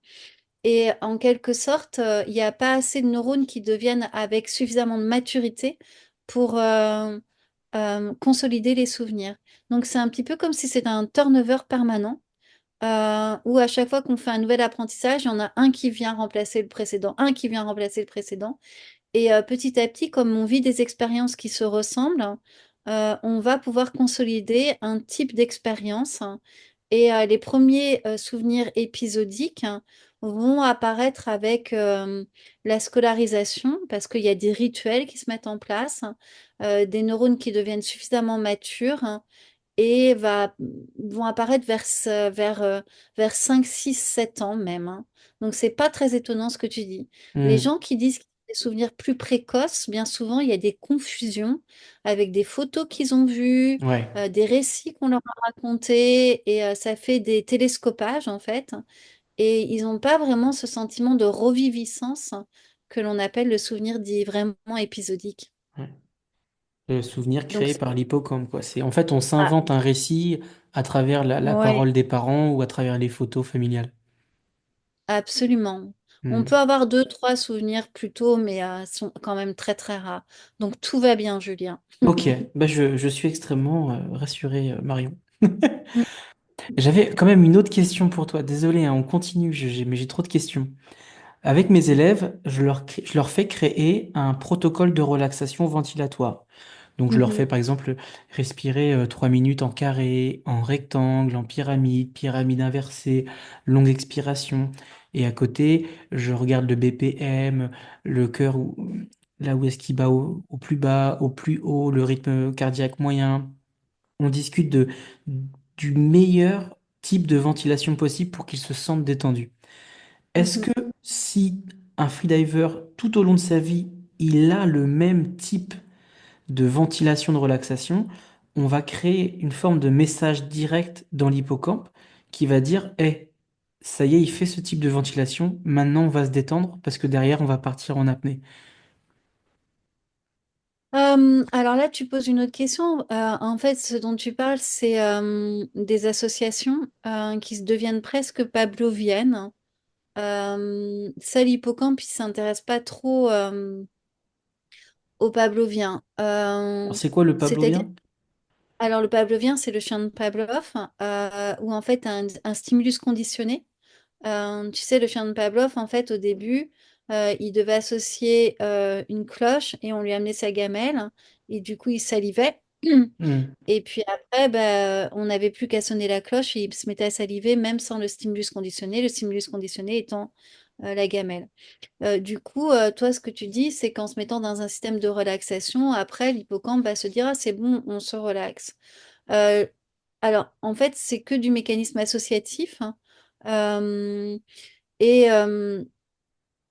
Et en quelque sorte, il n'y a pas assez de neurones qui deviennent avec suffisamment de maturité pour consolider les souvenirs. Donc c'est un petit peu comme si c'était un turnover permanent, où à chaque fois qu'on fait un nouvel apprentissage, il y en a un qui vient remplacer le précédent, un qui vient remplacer le précédent. Et petit à petit, comme on vit des expériences qui se ressemblent, on va pouvoir consolider un type d'expérience. Et les premiers souvenirs épisodiques vont apparaître avec la scolarisation, parce qu'il y a des rituels qui se mettent en place, des neurones qui deviennent suffisamment matures et vont apparaître vers 5, 6, 7 ans même, hein. Donc, c'est pas très étonnant ce que tu dis. Les Hmm. gens qui disent qu'ils ont des souvenirs plus précoces, bien souvent, il y a des confusions avec des photos qu'ils ont vues, Ouais. des récits qu'on leur a racontés, et ça fait des télescopages, en fait. Et ils n'ont pas vraiment ce sentiment de reviviscence que l'on appelle le souvenir dit vraiment épisodique. Ouais. Le souvenir Donc, créé par l'hippocampe, quoi. C'est, en fait, on ah, s'invente un récit à travers la ouais. parole des parents ou à travers les photos familiales. Absolument. On Hmm. peut avoir deux, trois souvenirs plus tôt, mais sont quand même très, très rares. Donc tout va bien, Julien. Ok, bah je suis extrêmement rassuré, Marion. Mm. J'avais quand même une autre question pour toi. Désolé, hein, on continue, mais j'ai trop de questions. Avec mes élèves, je leur fais créer un protocole de relaxation ventilatoire. Donc, je leur fais Mhm. par exemple respirer 3 minutes en carré, en rectangle, en pyramide, pyramide inversée, longue expiration. Et à côté, je regarde le BPM, le cœur, là où est-ce qu'il bat au plus bas, au plus haut, le rythme cardiaque moyen. On discute du meilleur type de ventilation possible pour qu'ils se sentent détendus. Est-ce Mhm. que si un freediver, tout au long de sa vie, il a le même type de ventilation de relaxation, on va créer une forme de message direct dans l'hippocampe qui va dire, ça y est, il fait ce type de ventilation, maintenant on va se détendre parce que derrière on va partir en apnée. Alors là, tu poses une autre question. En fait, ce dont tu parles, c'est des associations qui se deviennent presque pavloviennes. Ça, l'hippocampe, il s'intéresse pas trop au pavlovien. Alors c'est quoi le C'est-à-dire, pavlovien? alors le pavlovien, c'est le chien de Pavlov, où en fait, un stimulus conditionné. Tu sais, le chien de Pavlov, en fait, au début, il devait associer une cloche et on lui amenait sa gamelle. Et du coup, il salivait. Hmm, Et puis après, bah, on n'avait plus qu'à sonner la cloche et il se mettait à saliver, même sans le stimulus conditionné étant la gamelle. Du coup, toi, ce que tu dis, c'est qu'en se mettant dans un système de relaxation, après, l'hippocampe va se dire, ah, c'est bon, on se relaxe. Euh, alors, en fait, c'est que du mécanisme associatif, hein. Euh, et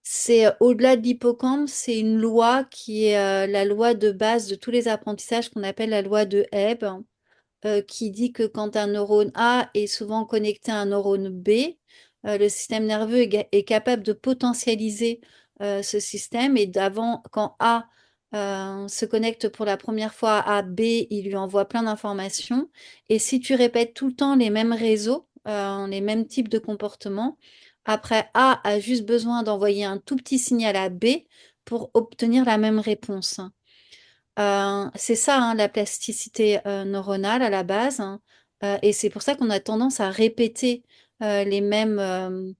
c'est au-delà de l'hippocampe, c'est une loi qui est la loi de base de tous les apprentissages qu'on appelle la loi de Hebb, qui dit que quand un neurone A est souvent connecté à un neurone B, le système nerveux est capable de potentialiser ce système et d'avant, quand A se connecte pour la première fois à B, il lui envoie plein d'informations. Et si tu répètes tout le temps les mêmes réseaux, les mêmes types de comportements, après A a juste besoin d'envoyer un tout petit signal à B pour obtenir la même réponse. C'est ça, hein, la plasticité neuronale à la base, hein. Et c'est pour ça qu'on a tendance à répéter les mêmes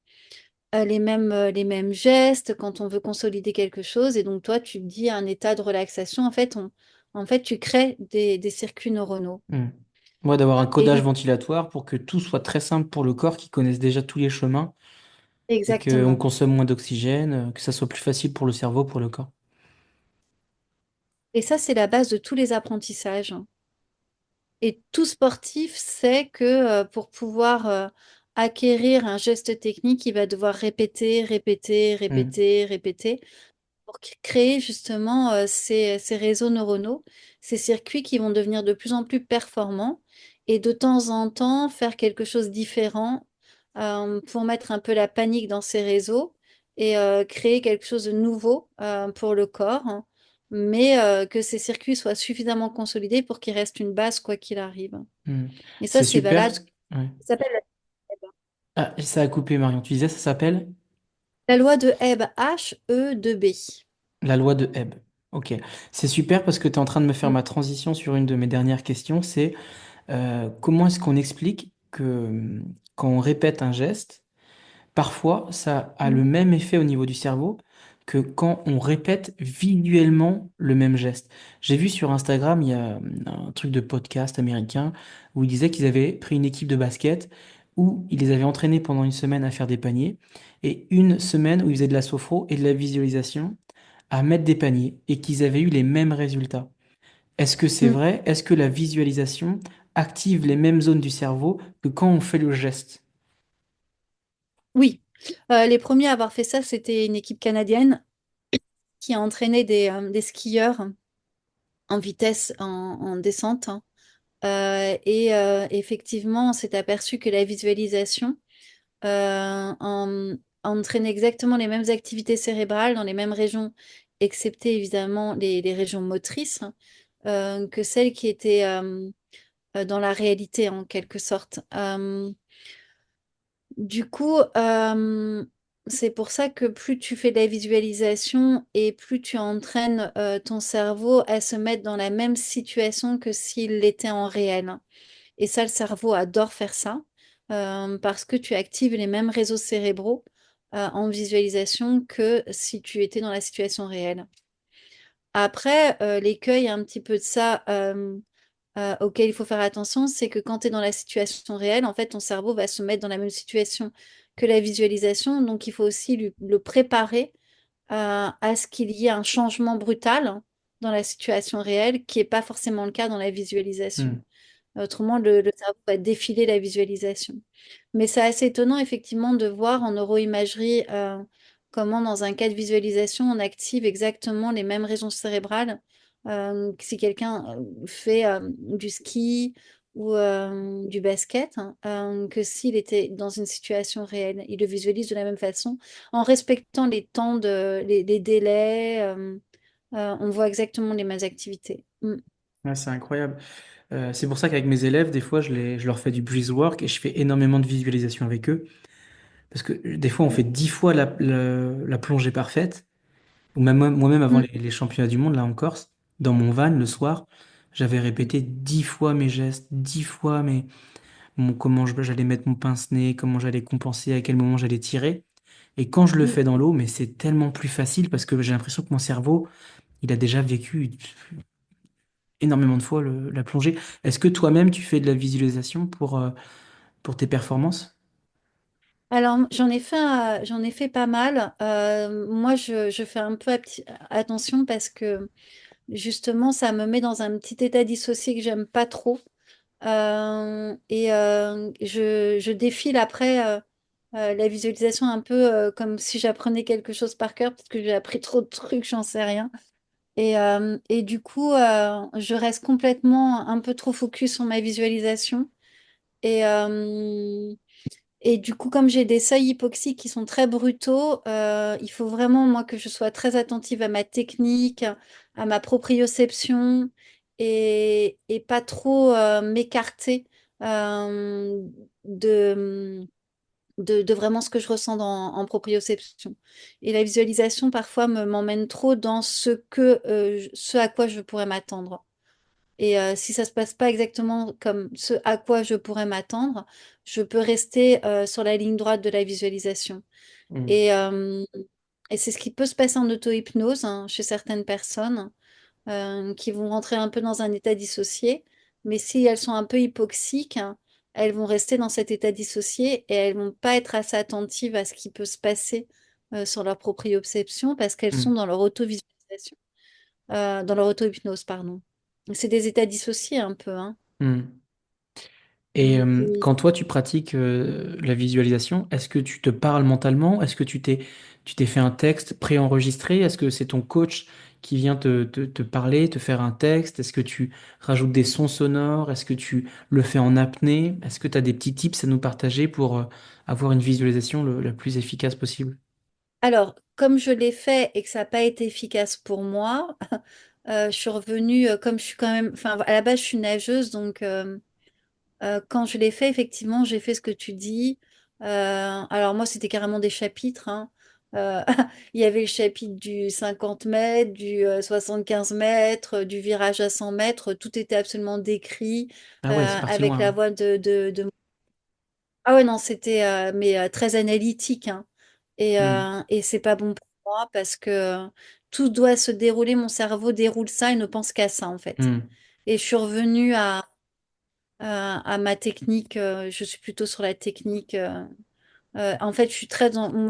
gestes quand on veut consolider quelque chose. Et donc, toi, tu dis un état de relaxation. En fait, tu crées des circuits neuronaux. hmm. Ouais, d'avoir un Et codage ventilatoire pour que tout soit très simple pour le corps qui connaisse déjà tous les chemins et qu'on exactement. consomme moins d'oxygène, que ça soit plus facile pour le cerveau, pour le corps. Et ça, c'est la base de tous les apprentissages. Et tout sportif sait que pour pouvoir acquérir un geste technique, il va devoir répéter, répéter, Hmm, répéter, répéter pour créer justement ces réseaux neuronaux, ces circuits qui vont devenir de plus en plus performants et de temps en temps faire quelque chose de différent pour mettre un peu la panique dans ces réseaux et créer quelque chose de nouveau pour le corps, hein, mais que ces circuits soient suffisamment consolidés pour qu'il reste une base quoi qu'il arrive. hmm. Et ça, C'est c'est super. valable. Ouais. Ça s'appelle Ah, ça a coupé, Marion. Tu disais, ça s'appelle? La loi de Hebb, H-E-B. La loi de Hebb. Ok. C'est super parce que tu es en train de me faire ma transition sur une de mes dernières questions. C'est comment est-ce qu'on explique que quand on répète un geste, parfois ça a le même effet au niveau du cerveau que quand on répète visuellement le même geste. J'ai vu sur Instagram, il y a un truc de podcast américain où ils disaient qu'ils avaient pris une équipe de basket où ils les avaient entraînés pendant une semaine à faire des paniers et une semaine où ils faisaient de la sophro et de la visualisation à mettre des paniers et qu'ils avaient eu les mêmes résultats. Est-ce que c'est Mm. vrai? Est-ce que la visualisation active les mêmes zones du cerveau que quand on fait le geste? Oui. Les premiers à avoir fait ça, c'était une équipe canadienne qui a entraîné des skieurs en vitesse, en descente, hein. Effectivement, on s'est aperçu que la visualisation entraîne exactement les mêmes activités cérébrales dans les mêmes régions, excepté évidemment les régions motrices, hein, que celles qui étaient dans la réalité en quelque sorte. Du coup, c'est pour ça que plus tu fais de la visualisation et plus tu entraînes ton cerveau à se mettre dans la même situation que s'il l'était en réel. Et ça, le cerveau adore faire ça parce que tu actives les mêmes réseaux cérébraux en visualisation que si tu étais dans la situation réelle. Après, l'écueil un petit peu de ça auquel il faut faire attention, c'est que quand tu es dans la situation réelle, en fait, ton cerveau va se mettre dans la même situation que la visualisation. Donc, il faut aussi le préparer à ce qu'il y ait un changement brutal dans la situation réelle, qui n'est pas forcément le cas dans la visualisation. Hmm. Autrement, le cerveau va défiler la visualisation. Mais c'est assez étonnant, effectivement, de voir en neuroimagerie comment, dans un cas de visualisation, on active exactement les mêmes régions cérébrales. Si quelqu'un fait du ski ou du basket, hein, que s'il était dans une situation réelle. Il le visualise de la même façon, en respectant les temps, les délais. On voit exactement les mêmes activités. Mm. Ouais, c'est incroyable. C'est pour ça qu'avec mes élèves, des fois, je leur fais du breeze work et je fais énormément de visualisation avec eux. Parce que des fois, on fait 10 fois la plongée parfaite. Ou même moi-même, avant Mm. les championnats du monde, là en Corse, dans mon van, le soir, j'avais répété 10 fois mes gestes, 10 fois comment j'allais mettre mon pince-nez, comment j'allais compenser, à quel moment j'allais tirer. Et quand je le Mm. fais dans l'eau, mais c'est tellement plus facile parce que j'ai l'impression que mon cerveau, il a déjà vécu énormément de fois la plongée. Est-ce que toi-même, tu fais de la visualisation pour tes performances? Alors, j'en ai fait pas mal. Moi, je fais un peu attention parce que justement, ça me met dans un petit état dissocié que j'aime pas trop. Je défile après la visualisation un peu comme si j'apprenais quelque chose par cœur, parce que j'ai appris trop de trucs, j'en sais rien. Et du coup, je reste complètement un peu trop focus sur ma visualisation. Et, euh, et du coup, comme j'ai des seuils hypoxiques qui sont très brutaux, il faut vraiment, moi, que je sois très attentive à ma technique, à ma proprioception et pas trop m'écarter euh, de, de vraiment ce que je ressens en proprioception. Et la visualisation, parfois, m'emmène trop dans ce à quoi je pourrais m'attendre. Et si ça se passe pas exactement comme ce à quoi je pourrais m'attendre, je peux rester sur la ligne droite de la visualisation. Hmm. Et, euh, et c'est ce qui peut se passer en auto-hypnose hein, chez certaines personnes qui vont rentrer un peu dans un état dissocié. Mais si elles sont un peu hypoxiques, hein, elles vont rester dans cet état dissocié et elles vont pas être assez attentives à ce qui peut se passer sur leur proprioception parce qu'elles sont Hmm. dans leur auto-visualisation dans leur auto-hypnose, pardon. C'est des états dissociés un peu, hein. Hmm. Et Mm. quand toi tu pratiques la visualisation, est-ce que tu te parles mentalement? Est-ce que tu t'es fait un texte préenregistré? Est-ce que c'est ton coach qui vient te parler, te faire un texte? Est-ce que tu rajoutes des sons sonores? Est-ce que tu le fais en apnée? Est-ce que tu as des petits tips à nous partager pour avoir une visualisation la plus efficace possible? Alors, comme je l'ai fait et que ça n'a pas été efficace pour moi, je suis revenue, comme je suis quand même, enfin, à la base, je suis nageuse, donc quand je l'ai fait, effectivement, j'ai fait ce que tu dis. Alors moi, c'était carrément des chapitres, hein. Euh, il y avait le chapitre du 50 mètres, du 75 mètres, du virage à 100 mètres. Tout était absolument décrit Ah ouais, c'est parti avec loin, la hein. voix Ah ouais, non, c'était mais très analytique, hein. Hmm. Et c'est pas bon pour moi parce que tout doit se dérouler. Mon cerveau déroule ça et ne pense qu'à ça, en fait. Hmm. Et je suis revenue à ma technique. Je suis plutôt sur la technique. En fait, je suis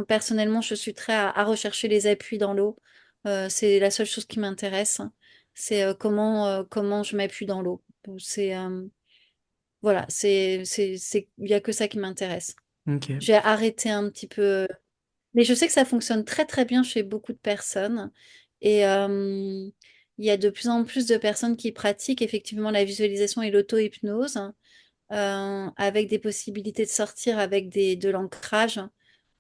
personnellement, je suis très à rechercher les appuis dans l'eau. C'est la seule chose qui m'intéresse, hein. C'est comment je m'appuie dans l'eau. C'est voilà, il y a que ça qui m'intéresse. Ok. J'ai arrêté un petit peu, mais je sais que ça fonctionne très très bien chez beaucoup de personnes. Et il y a de plus en plus de personnes qui pratiquent effectivement la visualisation et l'auto-hypnose, avec des possibilités de sortir avec de l'ancrage,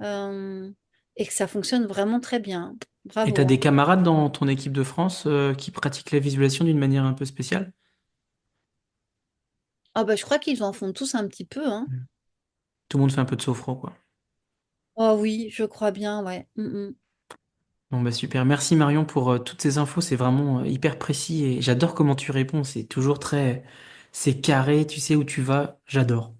euh, et que ça fonctionne vraiment très bien. Et t'as Bravo, des hein. camarades dans ton équipe de France qui pratiquent la visualisation d'une manière un peu spéciale? Ah bah, je crois qu'ils en font tous un petit peu, hein. Hmm. Tout le monde fait un peu de sophro, quoi. Oh oui, je crois bien, ouais. Bon bah super, merci Marion pour toutes ces infos, c'est vraiment hyper précis et j'adore comment tu réponds, c'est toujours très, c'est carré, tu sais où tu vas, j'adore.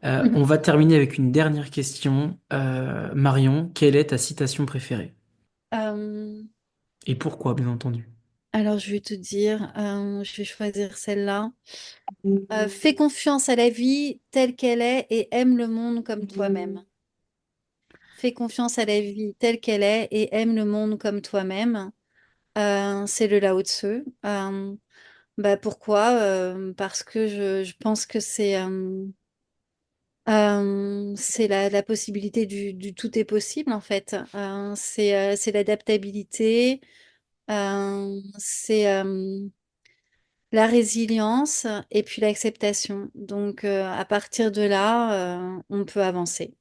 On va terminer avec une dernière question. Marion, quelle est ta citation préférée? Euh, Et pourquoi, bien entendu? alors, je vais te dire, je vais choisir celle-là. Fais confiance à la vie telle qu'elle est et aime le monde comme toi-même. Fais confiance à la vie telle qu'elle est et aime le monde comme toi-même. C'est le Lao Tzu. Bah pourquoi? Parce que je pense que c'est la possibilité du tout est possible en fait. C'est l'adaptabilité, c'est la résilience et puis l'acceptation. Donc à partir de là, on peut avancer.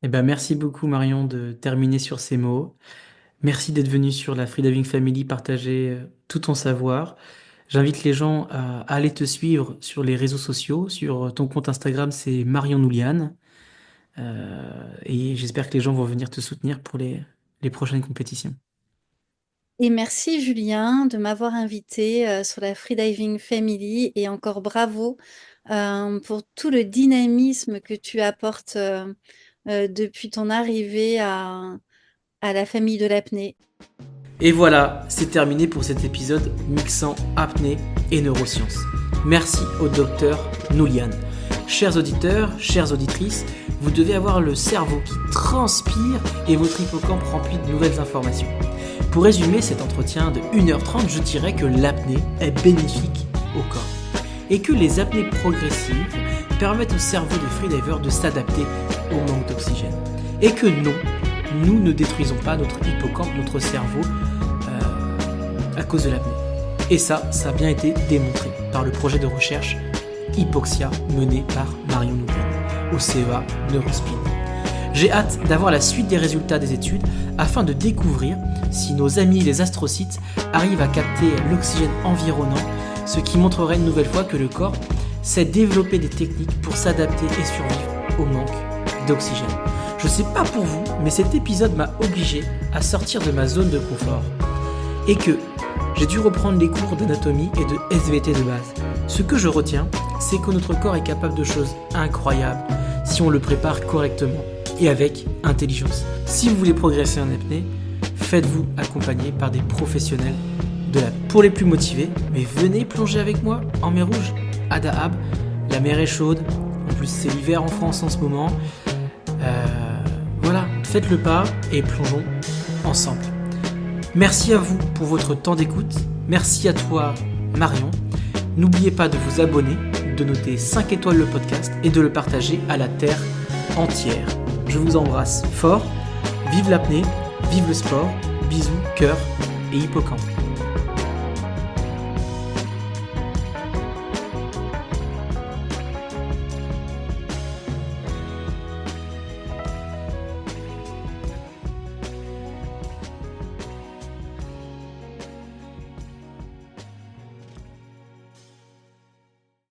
Eh ben merci beaucoup Marion de terminer sur ces mots. Merci d'être venu sur la Freediving Family partager tout ton savoir. J'invite les gens à aller te suivre sur les réseaux sociaux. Sur ton compte Instagram, c'est Marion Nouliane. Et j'espère que les gens vont venir te soutenir pour les prochaines compétitions. Et merci Julien de m'avoir invité sur la Freediving Family et encore bravo pour tout le dynamisme que tu apportes depuis ton arrivée à la famille de l'apnée. Et voilà, c'est terminé pour cet épisode mixant apnée et neurosciences. Merci au docteur Nouliane. Chers auditeurs, chères auditrices, vous devez avoir le cerveau qui transpire et votre hippocampe rempli de nouvelles informations. Pour résumer cet entretien de 1h30, je dirais que l'apnée est bénéfique au corps et que les apnées progressives permettent au cerveau des freedivers de s'adapter au manque d'oxygène. Et que non, nous ne détruisons pas notre hippocampe, notre cerveau, à cause de l'apnée. Et ça a bien été démontré par le projet de recherche Hypoxia mené par Marion Nouliane au CEA Neurospin. J'ai hâte d'avoir la suite des résultats des études afin de découvrir si nos amis les astrocytes arrivent à capter l'oxygène environnant, ce qui montrerait une nouvelle fois que le corps sait développer des techniques pour s'adapter et survivre au manque d'oxygène. Je sais pas pour vous, mais cet épisode m'a obligé à sortir de ma zone de confort et que j'ai dû reprendre les cours d'anatomie et de SVT de base. Ce que je retiens, c'est que notre corps est capable de choses incroyables si on le prépare correctement et avec intelligence. Si vous voulez progresser en apnée, faites-vous accompagner par des professionnels de l'apnée. Pour les plus motivés, mais venez plonger avec moi en mer Rouge, à Dahab. La mer est chaude, en plus c'est l'hiver en France en ce moment. Voilà, faites le pas et plongeons ensemble. Merci à vous pour votre temps d'écoute. Merci à toi, Marion. N'oubliez pas de vous abonner, de noter 5 étoiles le podcast et de le partager à la terre entière. Je vous embrasse fort. Vive l'apnée, vive le sport. Bisous, cœur et hippocampe.